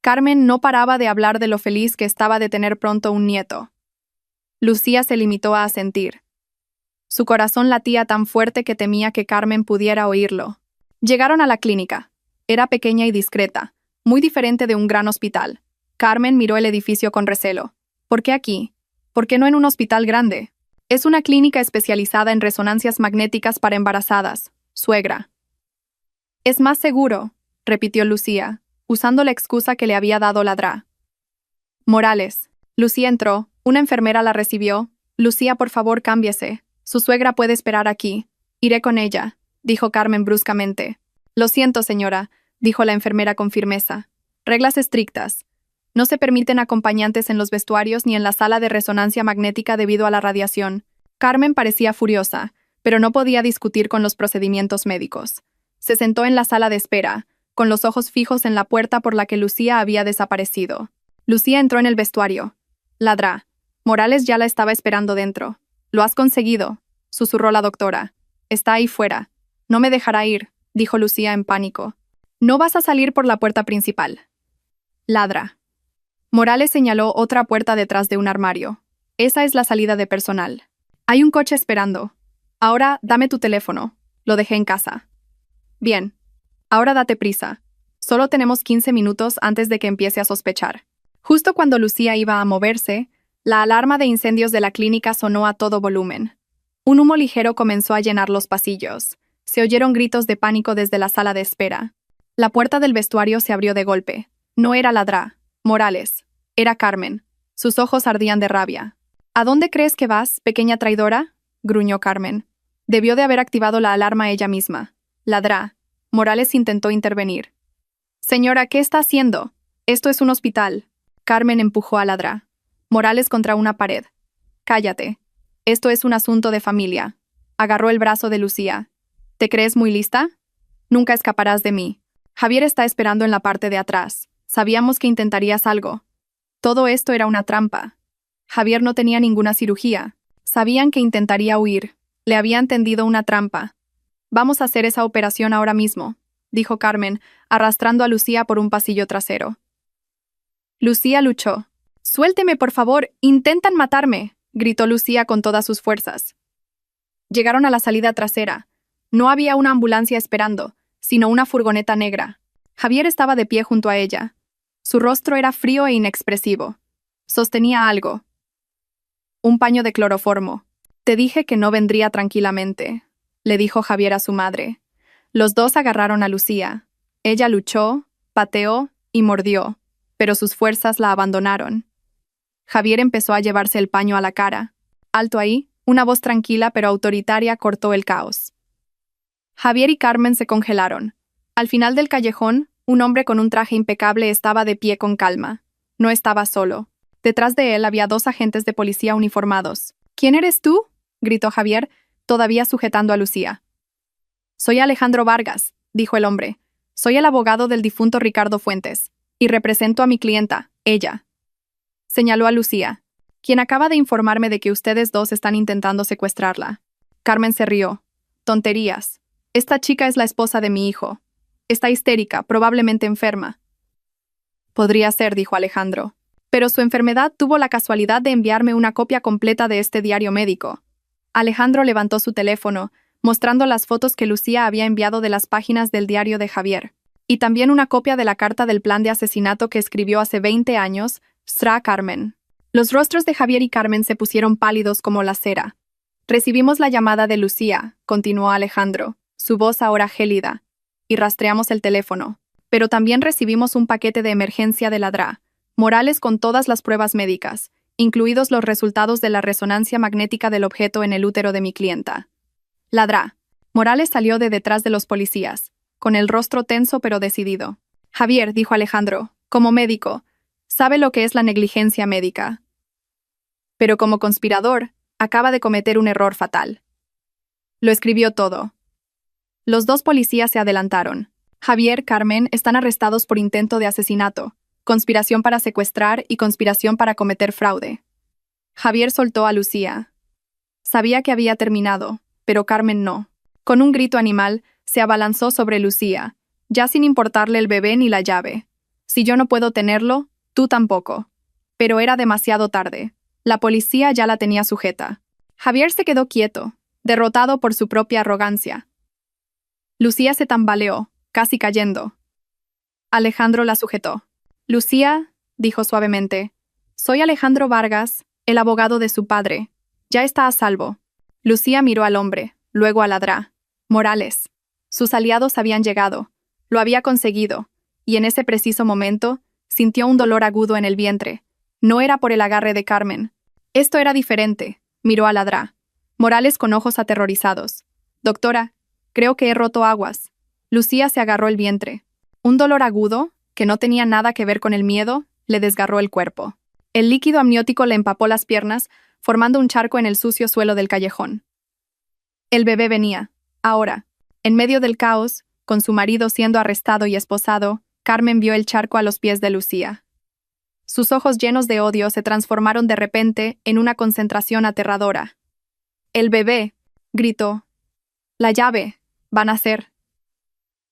Carmen no paraba de hablar de lo feliz que estaba de tener pronto un nieto. Lucía se limitó a asentir. Su corazón latía tan fuerte que temía que Carmen pudiera oírlo. Llegaron a la clínica. Era pequeña y discreta, muy diferente de un gran hospital. Carmen miró el edificio con recelo. ¿Por qué aquí? ¿Por qué no en un hospital grande? Es una clínica especializada en resonancias magnéticas para embarazadas, suegra. Es más seguro, repitió Lucía, usando la excusa que le había dado Ladrá. Morales. Lucía entró, una enfermera la recibió. Lucía, por favor, cámbiese. Su suegra puede esperar aquí. Iré con ella, dijo Carmen bruscamente. Lo siento, señora, dijo la enfermera con firmeza. Reglas estrictas. No se permiten acompañantes en los vestuarios ni en la sala de resonancia magnética debido a la radiación. Carmen parecía furiosa, pero no podía discutir con los procedimientos médicos. Se sentó en la sala de espera, con los ojos fijos en la puerta por la que Lucía había desaparecido. Lucía entró en el vestuario. Ladrá. Morales ya la estaba esperando dentro. «Lo has conseguido», susurró la doctora. «Está ahí fuera. No me dejará ir», dijo Lucía en pánico. «No vas a salir por la puerta principal». Ladrá. Morales señaló otra puerta detrás de un armario. «Esa es la salida de personal. Hay un coche esperando. Ahora dame tu teléfono. Lo dejé en casa». «Bien. Ahora date prisa. Solo tenemos 15 minutos antes de que empiece a sospechar». Justo cuando Lucía iba a moverse, la alarma de incendios de la clínica sonó a todo volumen. Un humo ligero comenzó a llenar los pasillos. Se oyeron gritos de pánico desde la sala de espera. La puerta del vestuario se abrió de golpe. No era Ladrá, Morales. Era Carmen. Sus ojos ardían de rabia. «¿A dónde crees que vas, pequeña traidora?», gruñó Carmen. Debió de haber activado la alarma ella misma. «Ladrá». Morales intentó intervenir. «Señora, ¿qué está haciendo? Esto es un hospital». Carmen empujó a Ladrá. Morales contra una pared. «Cállate. Esto es un asunto de familia». Agarró el brazo de Lucía. «¿Te crees muy lista? Nunca escaparás de mí. Javier está esperando en la parte de atrás. Sabíamos que intentarías algo. Todo esto era una trampa. Javier no tenía ninguna cirugía. Sabían que intentaría huir. Le habían tendido una trampa. Vamos a hacer esa operación ahora mismo», dijo Carmen, arrastrando a Lucía por un pasillo trasero. Lucía luchó. «Suélteme, por favor, intentan matarme», gritó Lucía con todas sus fuerzas. Llegaron a la salida trasera. No había una ambulancia esperando, sino una furgoneta negra. Javier estaba de pie junto a ella. Su rostro era frío e inexpresivo. Sostenía algo. Un paño de cloroformo. «Te dije que no vendría tranquilamente», le dijo Javier a su madre. Los dos agarraron a Lucía. Ella luchó, pateó y mordió, pero sus fuerzas la abandonaron. Javier empezó a llevarse el paño a la cara. «Alto ahí», una voz tranquila pero autoritaria cortó el caos. Javier y Carmen se congelaron. Al final del callejón, un hombre con un traje impecable estaba de pie con calma. No estaba solo. Detrás de él había 2 agentes de policía uniformados. «¿Quién eres tú?», gritó Javier, todavía sujetando a Lucía. Soy Alejandro Vargas, dijo el hombre. Soy el abogado del difunto Ricardo Fuentes, y represento a mi clienta, ella. Señaló a Lucía, quien acaba de informarme de que ustedes dos están intentando secuestrarla. Carmen se rió. Tonterías. Esta chica es la esposa de mi hijo. Está histérica, probablemente enferma. Podría ser, dijo Alejandro. Pero su enfermedad tuvo la casualidad de enviarme una copia completa de este diario médico. Alejandro levantó su teléfono, mostrando las fotos que Lucía había enviado de las páginas del diario de Javier, y también una copia de la carta del plan de asesinato que escribió hace 20 años, Sra Carmen. Los rostros de Javier y Carmen se pusieron pálidos como la cera. Recibimos la llamada de Lucía, continuó Alejandro, su voz ahora gélida, y rastreamos el teléfono. Pero también recibimos un paquete de emergencia de la DRA, Morales con todas las pruebas médicas, incluidos los resultados de la resonancia magnética del objeto en el útero de mi clienta. La DRA. Morales salió de detrás de los policías, con el rostro tenso pero decidido. Javier, dijo Alejandro, como médico, sabe lo que es la negligencia médica. Pero como conspirador, acaba de cometer un error fatal. Lo escribió todo. Los dos policías se adelantaron. Javier, Carmen, están arrestados por intento de asesinato, conspiración para secuestrar y conspiración para cometer fraude. Javier soltó a Lucía. Sabía que había terminado, pero Carmen no. Con un grito animal, se abalanzó sobre Lucía, ya sin importarle el bebé ni la llave. Si yo no puedo tenerlo, tú tampoco. Pero era demasiado tarde. La policía ya la tenía sujeta. Javier se quedó quieto, derrotado por su propia arrogancia. Lucía se tambaleó, casi cayendo. Alejandro la sujetó. Lucía, dijo suavemente, soy Alejandro Vargas, el abogado de su padre. Ya está a salvo. Lucía miró al hombre, luego a la DRA. Morales. Sus aliados habían llegado. Lo había conseguido, y en ese preciso momento, sintió un dolor agudo en el vientre. No era por el agarre de Carmen. Esto era diferente. Miró a la DRA. Morales con ojos aterrorizados. Doctora, creo que he roto aguas. Lucía se agarró el vientre. Un dolor agudo, que no tenía nada que ver con el miedo, le desgarró el cuerpo. El líquido amniótico le empapó las piernas, formando un charco en el sucio suelo del callejón. El bebé venía. Ahora, en medio del caos, con su marido siendo arrestado y esposado, Carmen vio el charco a los pies de Lucía. Sus ojos llenos de odio se transformaron de repente en una concentración aterradora. «El bebé», gritó. «La llave, van a ser».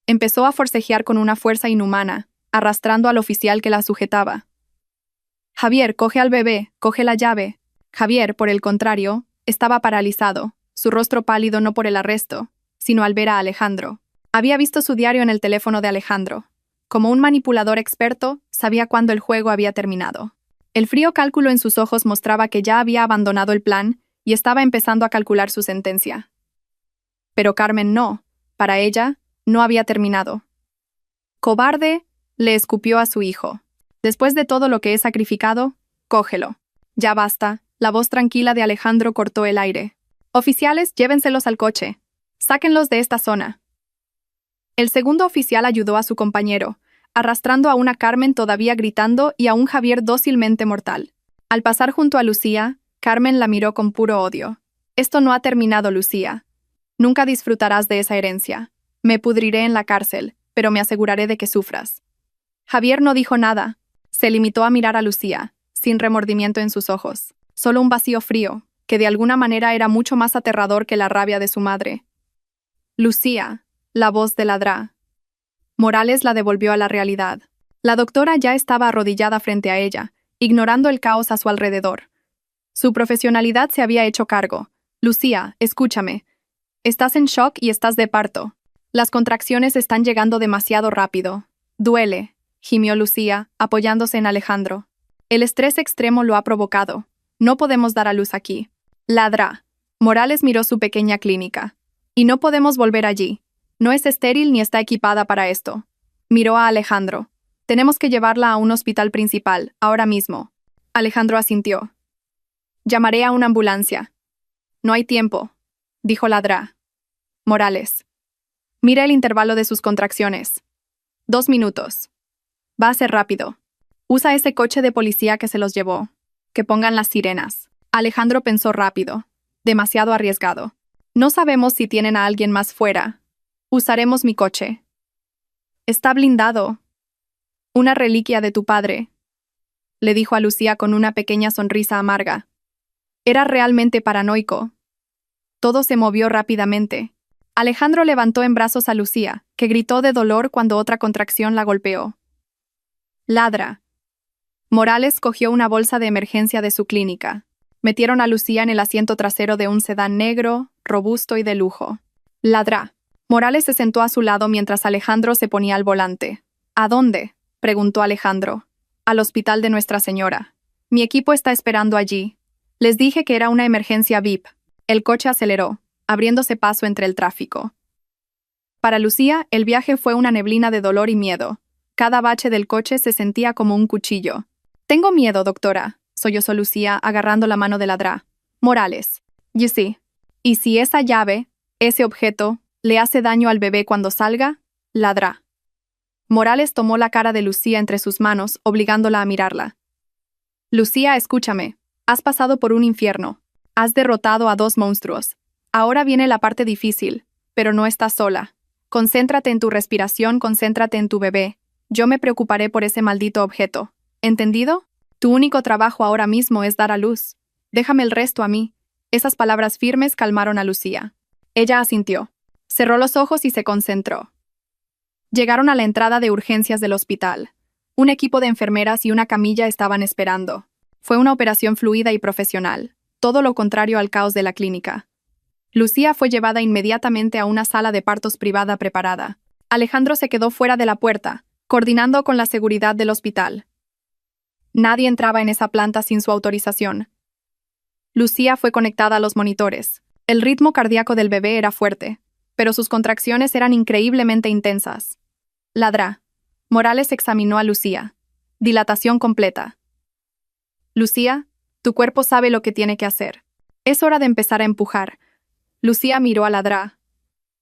Empezó a forcejear con una fuerza inhumana, arrastrando al oficial que la sujetaba. «Javier, coge al bebé, coge la llave». Javier, por el contrario, estaba paralizado, su rostro pálido no por el arresto, sino al ver a Alejandro. Había visto su diario en el teléfono de Alejandro. Como un manipulador experto, sabía cuándo el juego había terminado. El frío cálculo en sus ojos mostraba que ya había abandonado el plan y estaba empezando a calcular su sentencia. Pero Carmen no. Para ella, no había terminado. «Cobarde», le escupió a su hijo. «Después de todo lo que he sacrificado, cógelo». «Ya basta», la voz tranquila de Alejandro cortó el aire. «Oficiales, llévenselos al coche. Sáquenlos de esta zona». El segundo oficial ayudó a su compañero, arrastrando a una Carmen todavía gritando y a un Javier dócilmente mortal. Al pasar junto a Lucía, Carmen la miró con puro odio. «Esto no ha terminado, Lucía. Nunca disfrutarás de esa herencia. Me pudriré en la cárcel, pero me aseguraré de que sufras». Javier no dijo nada. Se limitó a mirar a Lucía, sin remordimiento en sus ojos. Solo un vacío frío, que de alguna manera era mucho más aterrador que la rabia de su madre. «Lucía», la voz de la DRA. Morales la devolvió a la realidad. La doctora ya estaba arrodillada frente a ella, ignorando el caos a su alrededor. Su profesionalidad se había hecho cargo. «Lucía, escúchame. Estás en shock y estás de parto. Las contracciones están llegando demasiado rápido. Duele», gimió Lucía, apoyándose en Alejandro. «El estrés extremo lo ha provocado. No podemos dar a luz aquí». La DRA. Morales miró su pequeña clínica. «Y no podemos volver allí. No es estéril ni está equipada para esto». Miró a Alejandro. «Tenemos que llevarla a un hospital principal, ahora mismo». Alejandro asintió. «Llamaré a una ambulancia». «No hay tiempo», dijo la DRA. Morales. «Mira el intervalo de sus contracciones. 2 minutos. Va a ser rápido. Usa ese coche de policía que se los llevó. Que pongan las sirenas». Alejandro pensó rápido. Demasiado arriesgado. No sabemos si tienen a alguien más fuera. Usaremos mi coche. Está blindado. Una reliquia de tu padre, le dijo a Lucía con una pequeña sonrisa amarga. Era realmente paranoico. Todo se movió rápidamente. Alejandro levantó en brazos a Lucía, que gritó de dolor cuando otra contracción la golpeó. Ladra. Morales cogió una bolsa de emergencia de su clínica. Metieron a Lucía en el asiento trasero de un sedán negro, robusto y de lujo. Ladra. Morales se sentó a su lado mientras Alejandro se ponía al volante. ¿A dónde?, preguntó Alejandro. Al hospital de Nuestra Señora. Mi equipo está esperando allí. Les dije que era una emergencia VIP. El coche aceleró, abriéndose paso entre el tráfico. Para Lucía, el viaje fue una neblina de dolor y miedo. Cada bache del coche se sentía como un cuchillo. Tengo miedo, doctora, sollozó Lucía, agarrando la mano de Ladra. Morales. ¿Y si esa llave, ese objeto, le hace daño al bebé cuando salga? Ladra. Morales tomó la cara de Lucía entre sus manos, obligándola a mirarla. Lucía, escúchame. Has pasado por un infierno. Has derrotado a 2 monstruos. Ahora viene la parte difícil, pero no estás sola. Concéntrate en tu respiración, concéntrate en tu bebé. Yo me preocuparé por ese maldito objeto. ¿Entendido? Tu único trabajo ahora mismo es dar a luz. Déjame el resto a mí. Esas palabras firmes calmaron a Lucía. Ella asintió. Cerró los ojos y se concentró. Llegaron a la entrada de urgencias del hospital. Un equipo de enfermeras y una camilla estaban esperando. Fue una operación fluida y profesional, todo lo contrario al caos de la clínica. Lucía fue llevada inmediatamente a una sala de partos privada preparada. Alejandro se quedó fuera de la puerta, coordinando con la seguridad del hospital. Nadie entraba en esa planta sin su autorización. Lucía fue conectada a los monitores. El ritmo cardíaco del bebé era fuerte, pero sus contracciones eran increíblemente intensas. Ladra. Morales examinó a Lucía. Dilatación completa. Lucía, tu cuerpo sabe lo que tiene que hacer. Es hora de empezar a empujar. Lucía miró a Ladra.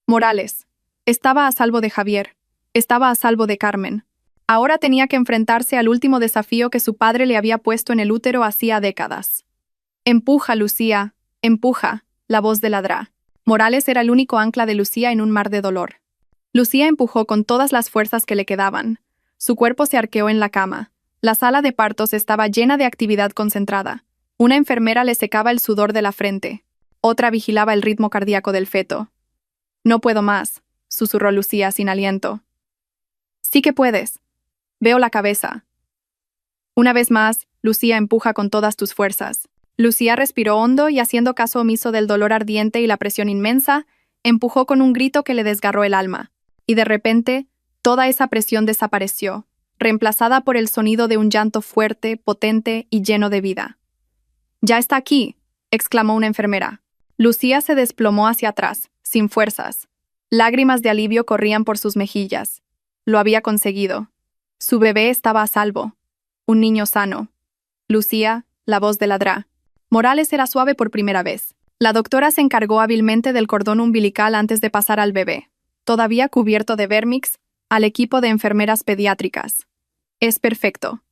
Morales. Estaba a salvo de Javier. Estaba a salvo de Carmen. Ahora tenía que enfrentarse al último desafío que su padre le había puesto en el útero hacía décadas. Empuja, Lucía. Empuja. La voz de Ladra. Morales era el único ancla de Lucía en un mar de dolor. Lucía empujó con todas las fuerzas que le quedaban. Su cuerpo se arqueó en la cama. La sala de partos estaba llena de actividad concentrada. Una enfermera le secaba el sudor de la frente. Otra vigilaba el ritmo cardíaco del feto. No puedo más, susurró Lucía sin aliento. Sí que puedes. Veo la cabeza. Una vez más, Lucía empuja con todas tus fuerzas. Lucía respiró hondo y, haciendo caso omiso del dolor ardiente y la presión inmensa, empujó con un grito que le desgarró el alma. Y de repente, toda esa presión desapareció, reemplazada por el sonido de un llanto fuerte, potente y lleno de vida. «¡Ya está aquí!», exclamó una enfermera. Lucía se desplomó hacia atrás, sin fuerzas. Lágrimas de alivio corrían por sus mejillas. Lo había conseguido. Su bebé estaba a salvo. Un niño sano. Lucía, la voz de Ladra. Morales era suave por primera vez. La doctora se encargó hábilmente del cordón umbilical antes de pasar al bebé, todavía cubierto de vérmix, al equipo de enfermeras pediátricas. Es perfecto.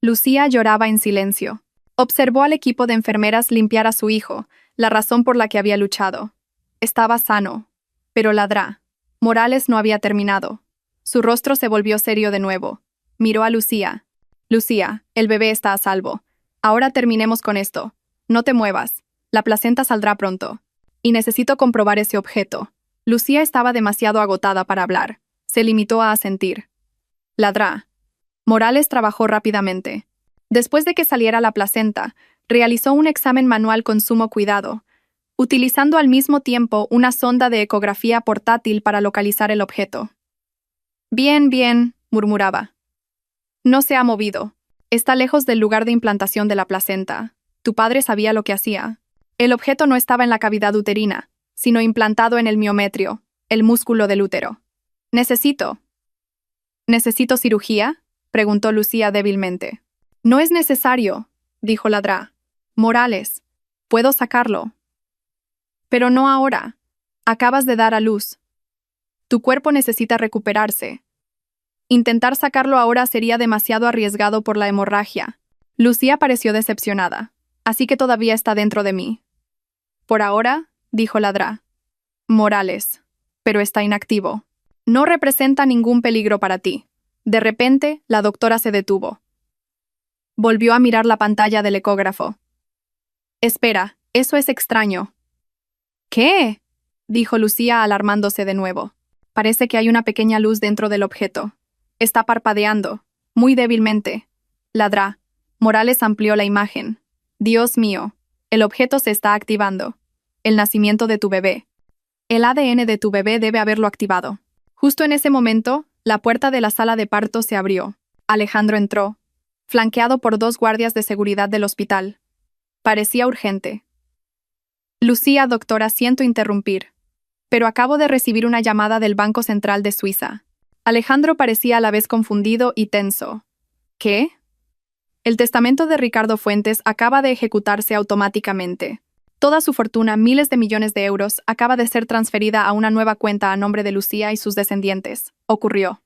Lucía lloraba en silencio. Observó al equipo de enfermeras limpiar a su hijo, la razón por la que había luchado. Estaba sano. Pero Ladra. Morales no había terminado. Su rostro se volvió serio de nuevo. Miró a Lucía. Lucía, el bebé está a salvo. Ahora terminemos con esto. No te muevas. La placenta saldrá pronto. Y necesito comprobar ese objeto. Lucía estaba demasiado agotada para hablar. Se limitó a asentir. Ladra. Morales trabajó rápidamente. Después de que saliera la placenta, realizó un examen manual con sumo cuidado, utilizando al mismo tiempo una sonda de ecografía portátil para localizar el objeto. Bien, bien, murmuraba. No se ha movido. Está lejos del lugar de implantación de la placenta. Tu padre sabía lo que hacía. El objeto no estaba en la cavidad uterina, sino implantado en el miometrio, el músculo del útero. ¿Necesito cirugía?, preguntó Lucía débilmente. No es necesario, dijo Ladra. Morales, puedo sacarlo. Pero no ahora. Acabas de dar a luz. Tu cuerpo necesita recuperarse. Intentar sacarlo ahora sería demasiado arriesgado por la hemorragia. Lucía pareció decepcionada. Así que todavía está dentro de mí. Por ahora, dijo Ladra. Morales. Pero está inactivo. No representa ningún peligro para ti. De repente, la doctora se detuvo. Volvió a mirar la pantalla del ecógrafo. Espera, eso es extraño. ¿Qué? Dijo Lucía alarmándose de nuevo. Parece que hay una pequeña luz dentro del objeto. Está parpadeando, muy débilmente. Ladra. Morales amplió la imagen. Dios mío, el objeto se está activando. El nacimiento de tu bebé. El ADN de tu bebé debe haberlo activado. Justo en ese momento, la puerta de la sala de parto se abrió. Alejandro entró, flanqueado por 2 guardias de seguridad del hospital. Parecía urgente. Lucía, doctora, siento interrumpir, pero acabo de recibir una llamada del Banco Central de Suiza. Alejandro parecía a la vez confundido y tenso. ¿Qué? El testamento de Ricardo Fuentes acaba de ejecutarse automáticamente. Toda su fortuna, miles de millones de euros, acaba de ser transferida a una nueva cuenta a nombre de Lucía y sus descendientes. Ocurrió.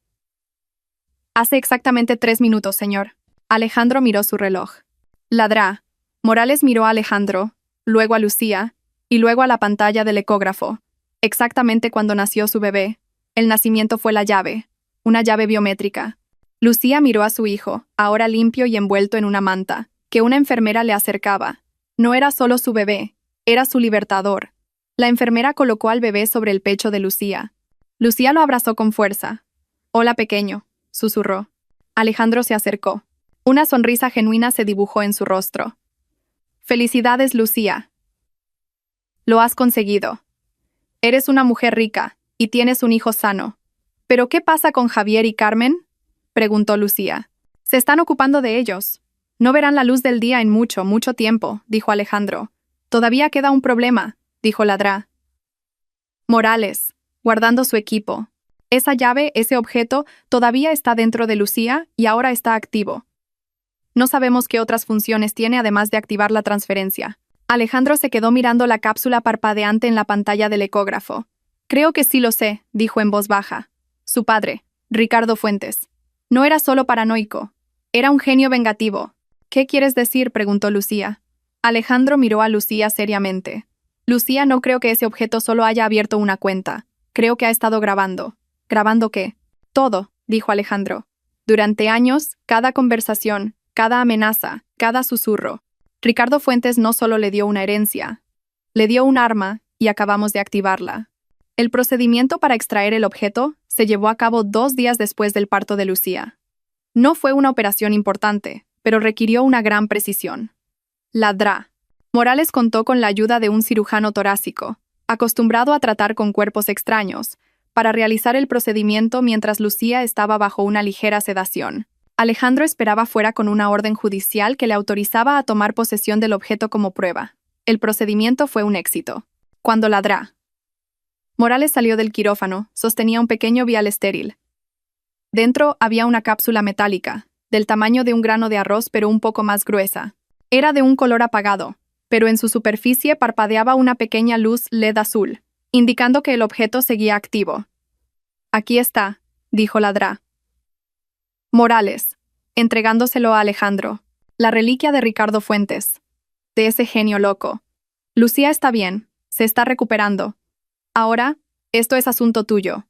Hace exactamente 3 minutos, señor. Alejandro miró su reloj. Ladrá. Morales miró a Alejandro, luego a Lucía, y luego a la pantalla del ecógrafo. Exactamente cuando nació su bebé. El nacimiento fue la llave, una llave biométrica. Lucía miró a su hijo, ahora limpio y envuelto en una manta, que una enfermera le acercaba. No era solo su bebé, era su libertador. La enfermera colocó al bebé sobre el pecho de Lucía. Lucía lo abrazó con fuerza. «Hola, pequeño», susurró. Alejandro se acercó. Una sonrisa genuina se dibujó en su rostro. «Felicidades, Lucía. Lo has conseguido. Eres una mujer rica, y tienes un hijo sano. ¿Pero qué pasa con Javier y Carmen?», preguntó Lucía. «Se están ocupando de ellos. No verán la luz del día en mucho, mucho tiempo», dijo Alejandro. «Todavía queda un problema», dijo Ladrá. Morales, guardando su equipo. Esa llave, ese objeto, todavía está dentro de Lucía y ahora está activo. No sabemos qué otras funciones tiene además de activar la transferencia. Alejandro se quedó mirando la cápsula parpadeante en la pantalla del ecógrafo. «Creo que sí lo sé», dijo en voz baja. Su padre, Ricardo Fuentes. No era solo paranoico. Era un genio vengativo. «¿Qué quieres decir?», preguntó Lucía. Alejandro miró a Lucía seriamente. «Lucía, no creo que ese objeto solo haya abierto una cuenta. Creo que ha estado grabando». «¿Grabando qué?». «Todo», dijo Alejandro. «Durante años, cada conversación, cada amenaza, cada susurro. Ricardo Fuentes no solo le dio una herencia, le dio un arma y acabamos de activarla». El procedimiento para extraer el objeto se llevó a cabo 2 días después del parto de Lucía. No fue una operación importante, pero requirió una gran precisión. Ladrá. Morales contó con la ayuda de un cirujano torácico, acostumbrado a tratar con cuerpos extraños, para realizar el procedimiento mientras Lucía estaba bajo una ligera sedación. Alejandro esperaba fuera con una orden judicial que le autorizaba a tomar posesión del objeto como prueba. El procedimiento fue un éxito. Cuando Ladrá. Morales salió del quirófano, sostenía un pequeño vial estéril. Dentro había una cápsula metálica, del tamaño de un grano de arroz pero un poco más gruesa. Era de un color apagado, pero en su superficie parpadeaba una pequeña luz LED azul, indicando que el objeto seguía activo. «Aquí está», dijo Ladrá. Morales, entregándoselo a Alejandro. La reliquia de Ricardo Fuentes. De ese genio loco. «Lucía está bien, se está recuperando. Ahora, esto es asunto tuyo».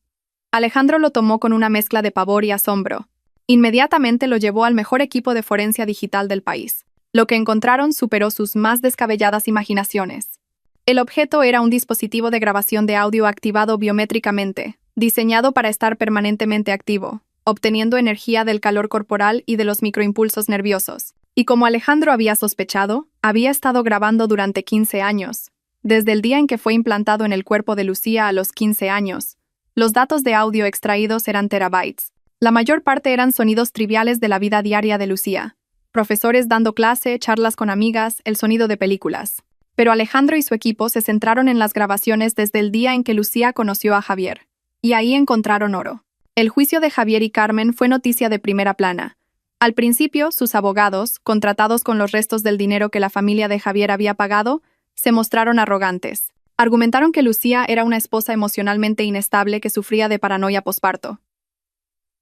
Alejandro lo tomó con una mezcla de pavor y asombro. Inmediatamente lo llevó al mejor equipo de forencia digital del país. Lo que encontraron superó sus más descabelladas imaginaciones. El objeto era un dispositivo de grabación de audio activado biométricamente, diseñado para estar permanentemente activo, obteniendo energía del calor corporal y de los microimpulsos nerviosos. Y como Alejandro había sospechado, había estado grabando durante 15 años. Desde el día en que fue implantado en el cuerpo de Lucía a los 15 años, los datos de audio extraídos eran terabytes. La mayor parte eran sonidos triviales de la vida diaria de Lucía. Profesores dando clase, charlas con amigas, el sonido de películas. Pero Alejandro y su equipo se centraron en las grabaciones desde el día en que Lucía conoció a Javier. Y ahí encontraron oro. El juicio de Javier y Carmen fue noticia de primera plana. Al principio, sus abogados, contratados con los restos del dinero que la familia de Javier había pagado, se mostraron arrogantes. Argumentaron que Lucía era una esposa emocionalmente inestable que sufría de paranoia posparto.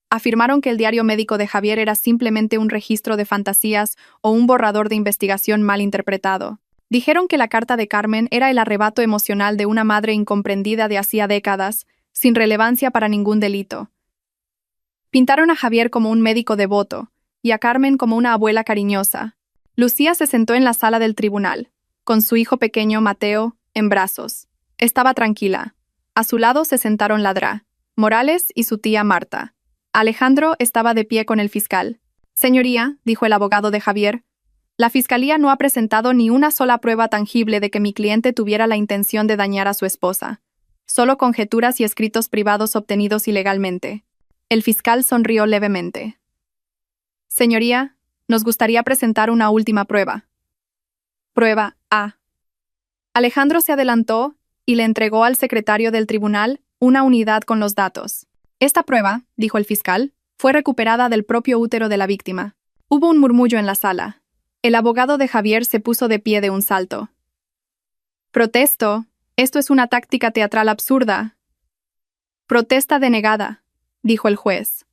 Afirmaron que el diario médico de Javier era simplemente un registro de fantasías o un borrador de investigación mal interpretado. Dijeron que la carta de Carmen era el arrebato emocional de una madre incomprendida de hacía décadas, sin relevancia para ningún delito. Pintaron a Javier como un médico devoto, y a Carmen como una abuela cariñosa. Lucía se sentó en la sala del tribunal, con su hijo pequeño, Mateo, en brazos. Estaba tranquila. A su lado se sentaron Ladrá, Morales y su tía Marta. Alejandro estaba de pie con el fiscal. «Señoría», dijo el abogado de Javier, «la fiscalía no ha presentado ni una sola prueba tangible de que mi cliente tuviera la intención de dañar a su esposa. Solo conjeturas y escritos privados obtenidos ilegalmente». El fiscal sonrió levemente. «Señoría, nos gustaría presentar una última prueba». Prueba A. Alejandro se adelantó y le entregó al secretario del tribunal una unidad con los datos. «Esta prueba», dijo el fiscal, «fue recuperada del propio útero de la víctima». Hubo un murmullo en la sala. El abogado de Javier se puso de pie de un salto. «Protesto. Esto es una táctica teatral absurda». «Protesta denegada», dijo el juez.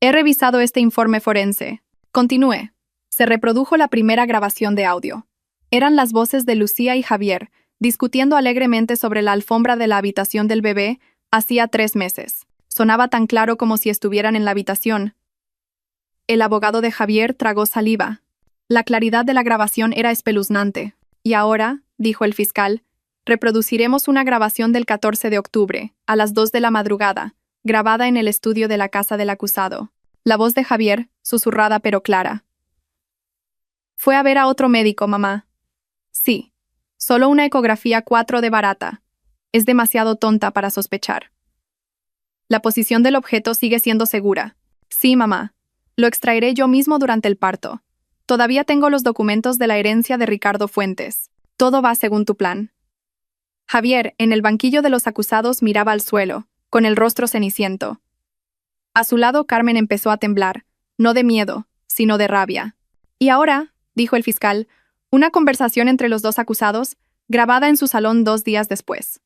«He revisado este informe forense». Continúe. Se reprodujo la primera grabación de audio. Eran las voces de Lucía y Javier, discutiendo alegremente sobre la alfombra de la habitación del bebé hacía 3 meses. Sonaba tan claro como si estuvieran en la habitación. El abogado de Javier tragó saliva. La claridad de la grabación era espeluznante. «Y ahora», dijo el fiscal, «reproduciremos una grabación del 14 de octubre, a las 2 de la madrugada, grabada en el estudio de la casa del acusado». La voz de Javier, susurrada pero clara. «Fue a ver a otro médico, mamá». «Sí. Solo una ecografía 4 de barata. Es demasiado tonta para sospechar». «La posición del objeto sigue siendo segura». «Sí, mamá. Lo extraeré yo mismo durante el parto. Todavía tengo los documentos de la herencia de Ricardo Fuentes. Todo va según tu plan». Javier, en el banquillo de los acusados, miraba al suelo, con el rostro ceniciento. A su lado, Carmen empezó a temblar, no de miedo, sino de rabia. «Y ahora», dijo el fiscal, «una conversación entre los dos acusados, grabada en su salón 2 días después».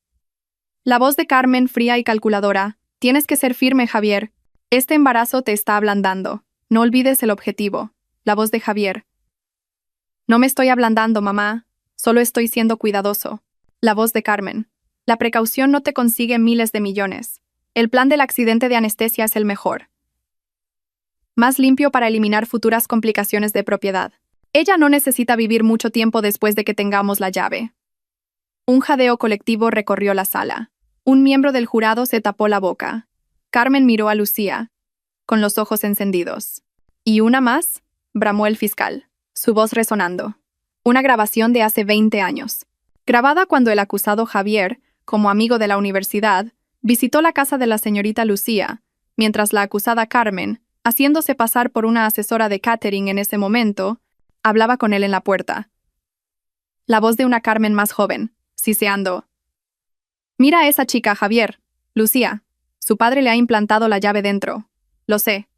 La voz de Carmen, fría y calculadora: «Tienes que ser firme, Javier. Este embarazo te está ablandando. No olvides el objetivo». La voz de Javier: «No me estoy ablandando, mamá. Solo estoy siendo cuidadoso». La voz de Carmen: «La precaución no te consigue miles de millones. El plan del accidente de anestesia es el mejor. Más limpio para eliminar futuras complicaciones de propiedad. Ella no necesita vivir mucho tiempo después de que tengamos la llave». Un jadeo colectivo recorrió la sala. Un miembro del jurado se tapó la boca. Carmen miró a Lucía, con los ojos encendidos. «¿Y una más?», bramó el fiscal, su voz resonando. Una grabación de hace 20 años. Grabada cuando el acusado Javier, como amigo de la universidad, visitó la casa de la señorita Lucía, mientras la acusada Carmen, haciéndose pasar por una asesora de catering en ese momento, hablaba con él en la puerta. La voz de una Carmen más joven, siseando: «Mira a esa chica, Javier. Lucía. Su padre le ha implantado la llave dentro. Lo sé.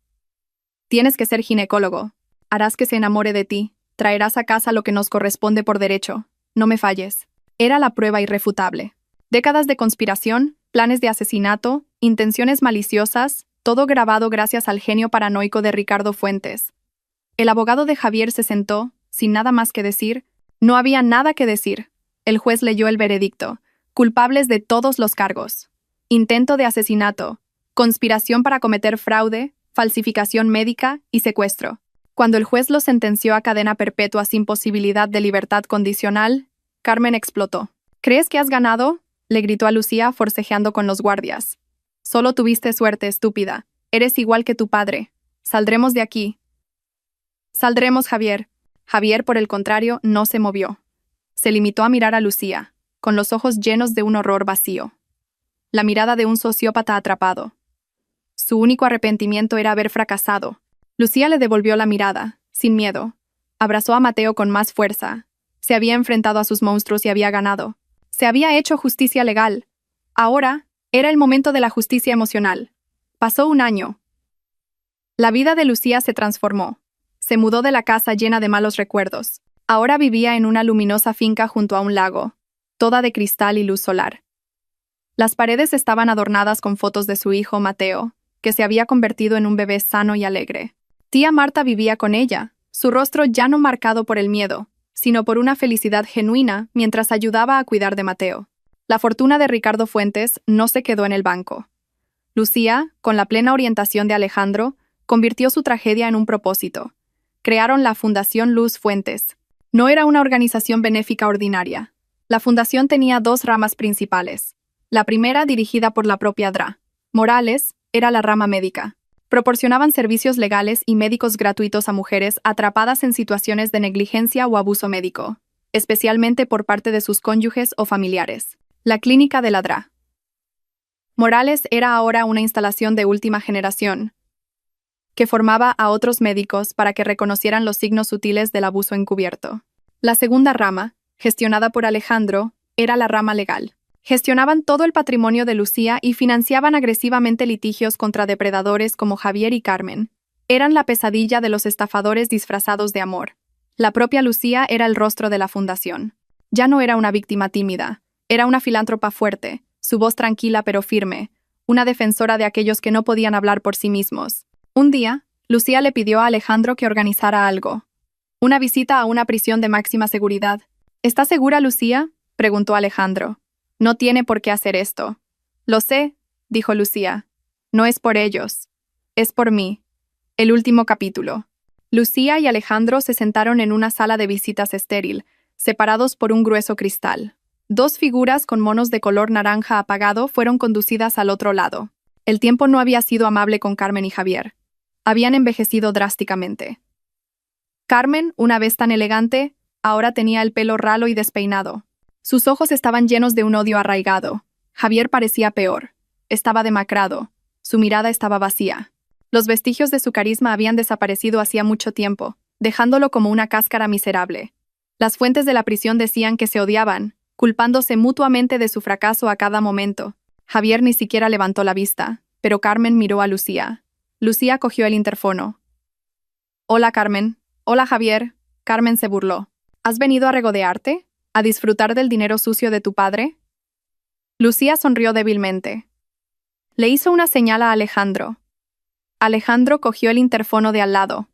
Tienes que ser ginecólogo. Harás que se enamore de ti. Traerás a casa lo que nos corresponde por derecho. No me falles». Era la prueba irrefutable. Décadas de conspiración, planes de asesinato, intenciones maliciosas, todo grabado gracias al genio paranoico de Ricardo Fuentes. El abogado de Javier se sentó, sin nada más que decir. No había nada que decir. El juez leyó el veredicto. Culpables de todos los cargos. Intento de asesinato, conspiración para cometer fraude, falsificación médica y secuestro. Cuando el juez lo sentenció a cadena perpetua sin posibilidad de libertad condicional, Carmen explotó. «¿Crees que has ganado?», le gritó a Lucía, forcejeando con los guardias. «Solo tuviste suerte, estúpida. Eres igual que tu padre. Saldremos de aquí». «Saldremos, Javier». Javier, por el contrario, no se movió. Se limitó a mirar a Lucía, con los ojos llenos de un horror vacío. La mirada de un sociópata atrapado. Su único arrepentimiento era haber fracasado. Lucía le devolvió la mirada, sin miedo. Abrazó a Mateo con más fuerza. Se había enfrentado a sus monstruos y había ganado. Se había hecho justicia legal. Ahora, era el momento de la justicia emocional. Pasó 1 año. La vida de Lucía se transformó. Se mudó de la casa llena de malos recuerdos. Ahora vivía en una luminosa finca junto a un lago, toda de cristal y luz solar. Las paredes estaban adornadas con fotos de su hijo Mateo, que se había convertido en un bebé sano y alegre. Tía Marta vivía con ella, su rostro ya no marcado por el miedo, sino por una felicidad genuina mientras ayudaba a cuidar de Mateo. La fortuna de Ricardo Fuentes no se quedó en el banco. Lucía, con la plena orientación de Alejandro, convirtió su tragedia en un propósito. Crearon la Fundación Luz Fuentes. No era una organización benéfica ordinaria. La fundación tenía dos ramas principales. La primera, dirigida por la propia Dra. Morales, era la rama médica. Proporcionaban servicios legales y médicos gratuitos a mujeres atrapadas en situaciones de negligencia o abuso médico, especialmente por parte de sus cónyuges o familiares. La clínica de la Dra. Morales era ahora una instalación de última generación, que formaba a otros médicos para que reconocieran los signos sutiles del abuso encubierto. La segunda rama, gestionada por Alejandro, era la rama legal. Gestionaban todo el patrimonio de Lucía y financiaban agresivamente litigios contra depredadores como Javier y Carmen. Eran la pesadilla de los estafadores disfrazados de amor. La propia Lucía era el rostro de la fundación. Ya no era una víctima tímida, era una filántropa fuerte, su voz tranquila pero firme, una defensora de aquellos que no podían hablar por sí mismos. Un día, Lucía le pidió a Alejandro que organizara algo. Una visita a una prisión de máxima seguridad. ¿Estás segura, Lucía?, preguntó Alejandro. No tiene por qué hacer esto. Lo sé, dijo Lucía. No es por ellos. Es por mí. El último capítulo. Lucía y Alejandro se sentaron en una sala de visitas estéril, separados por un grueso cristal. Dos figuras con monos de color naranja apagado fueron conducidas al otro lado. El tiempo no había sido amable con Carmen y Javier. Habían envejecido drásticamente. Carmen, una vez tan elegante, ahora tenía el pelo ralo y despeinado. Sus ojos estaban llenos de un odio arraigado. Javier parecía peor. Estaba demacrado. Su mirada estaba vacía. Los vestigios de su carisma habían desaparecido hacía mucho tiempo, dejándolo como una cáscara miserable. Las fuentes de la prisión decían que se odiaban, culpándose mutuamente de su fracaso a cada momento. Javier ni siquiera levantó la vista, pero Carmen miró a Lucía. Lucía cogió el interfono. «Hola, Carmen». «Hola, Javier». Carmen se burló. «¿Has venido a regodearte? ¿A disfrutar del dinero sucio de tu padre?» Lucía sonrió débilmente. Le hizo una señal a Alejandro. Alejandro cogió el interfono de al lado.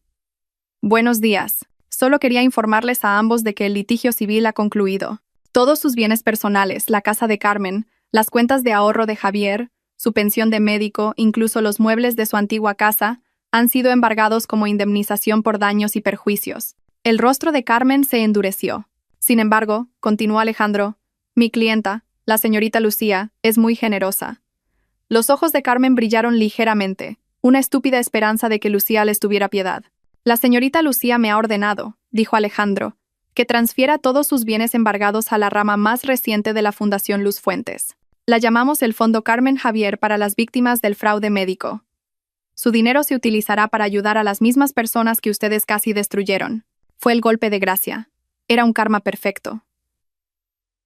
«Buenos días. Solo quería informarles a ambos de que el litigio civil ha concluido. Todos sus bienes personales, la casa de Carmen, las cuentas de ahorro de Javier, su pensión de médico, incluso los muebles de su antigua casa, han sido embargados como indemnización por daños y perjuicios». El rostro de Carmen se endureció. Sin embargo, continuó Alejandro, mi clienta, la señorita Lucía, es muy generosa. Los ojos de Carmen brillaron ligeramente, una estúpida esperanza de que Lucía les tuviera piedad. La señorita Lucía me ha ordenado, dijo Alejandro, que transfiera todos sus bienes embargados a la rama más reciente de la Fundación Luz Fuentes. La llamamos el Fondo Carmen Javier para las víctimas del fraude médico. Su dinero se utilizará para ayudar a las mismas personas que ustedes casi destruyeron. Fue el golpe de gracia. Era un karma perfecto.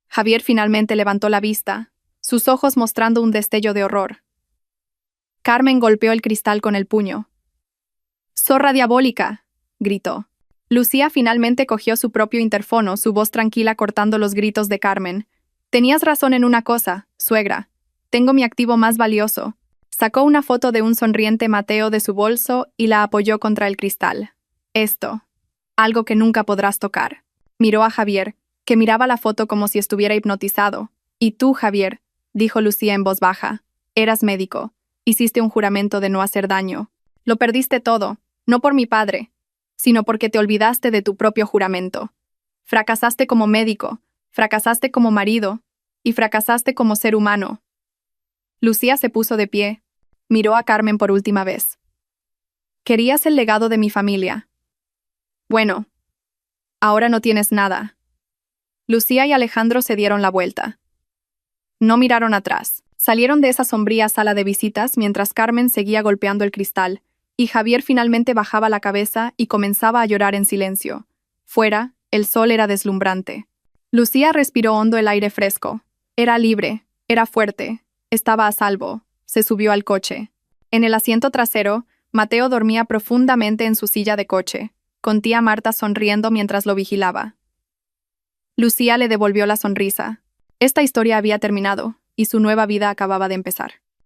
Javier finalmente levantó la vista, sus ojos mostrando un destello de horror. Carmen golpeó el cristal con el puño. «¡Zorra diabólica!», gritó. Lucía finalmente cogió su propio interfono, su voz tranquila cortando los gritos de Carmen. «Tenías razón en una cosa, suegra. Tengo mi activo más valioso». Sacó una foto de un sonriente Mateo de su bolso y la apoyó contra el cristal. «Esto. Algo que nunca podrás tocar». Miró a Javier, que miraba la foto como si estuviera hipnotizado. «Y tú, Javier», dijo Lucía en voz baja, «eras médico. Hiciste un juramento de no hacer daño. Lo perdiste todo, no por mi padre, sino porque te olvidaste de tu propio juramento. Fracasaste como médico, fracasaste como marido, y fracasaste como ser humano». Lucía se puso de pie. Miró a Carmen por última vez. «Querías el legado de mi familia. Bueno, ahora no tienes nada». Lucía y Alejandro se dieron la vuelta. No miraron atrás. Salieron de esa sombría sala de visitas mientras Carmen seguía golpeando el cristal, y Javier finalmente bajaba la cabeza y comenzaba a llorar en silencio. Fuera, el sol era deslumbrante. Lucía respiró hondo el aire fresco. Era libre, era fuerte, estaba a salvo. Se subió al coche. En el asiento trasero, Mateo dormía profundamente en su silla de coche, con tía Marta sonriendo mientras lo vigilaba. Lucía le devolvió la sonrisa. Esta historia había terminado, y su nueva vida acababa de empezar.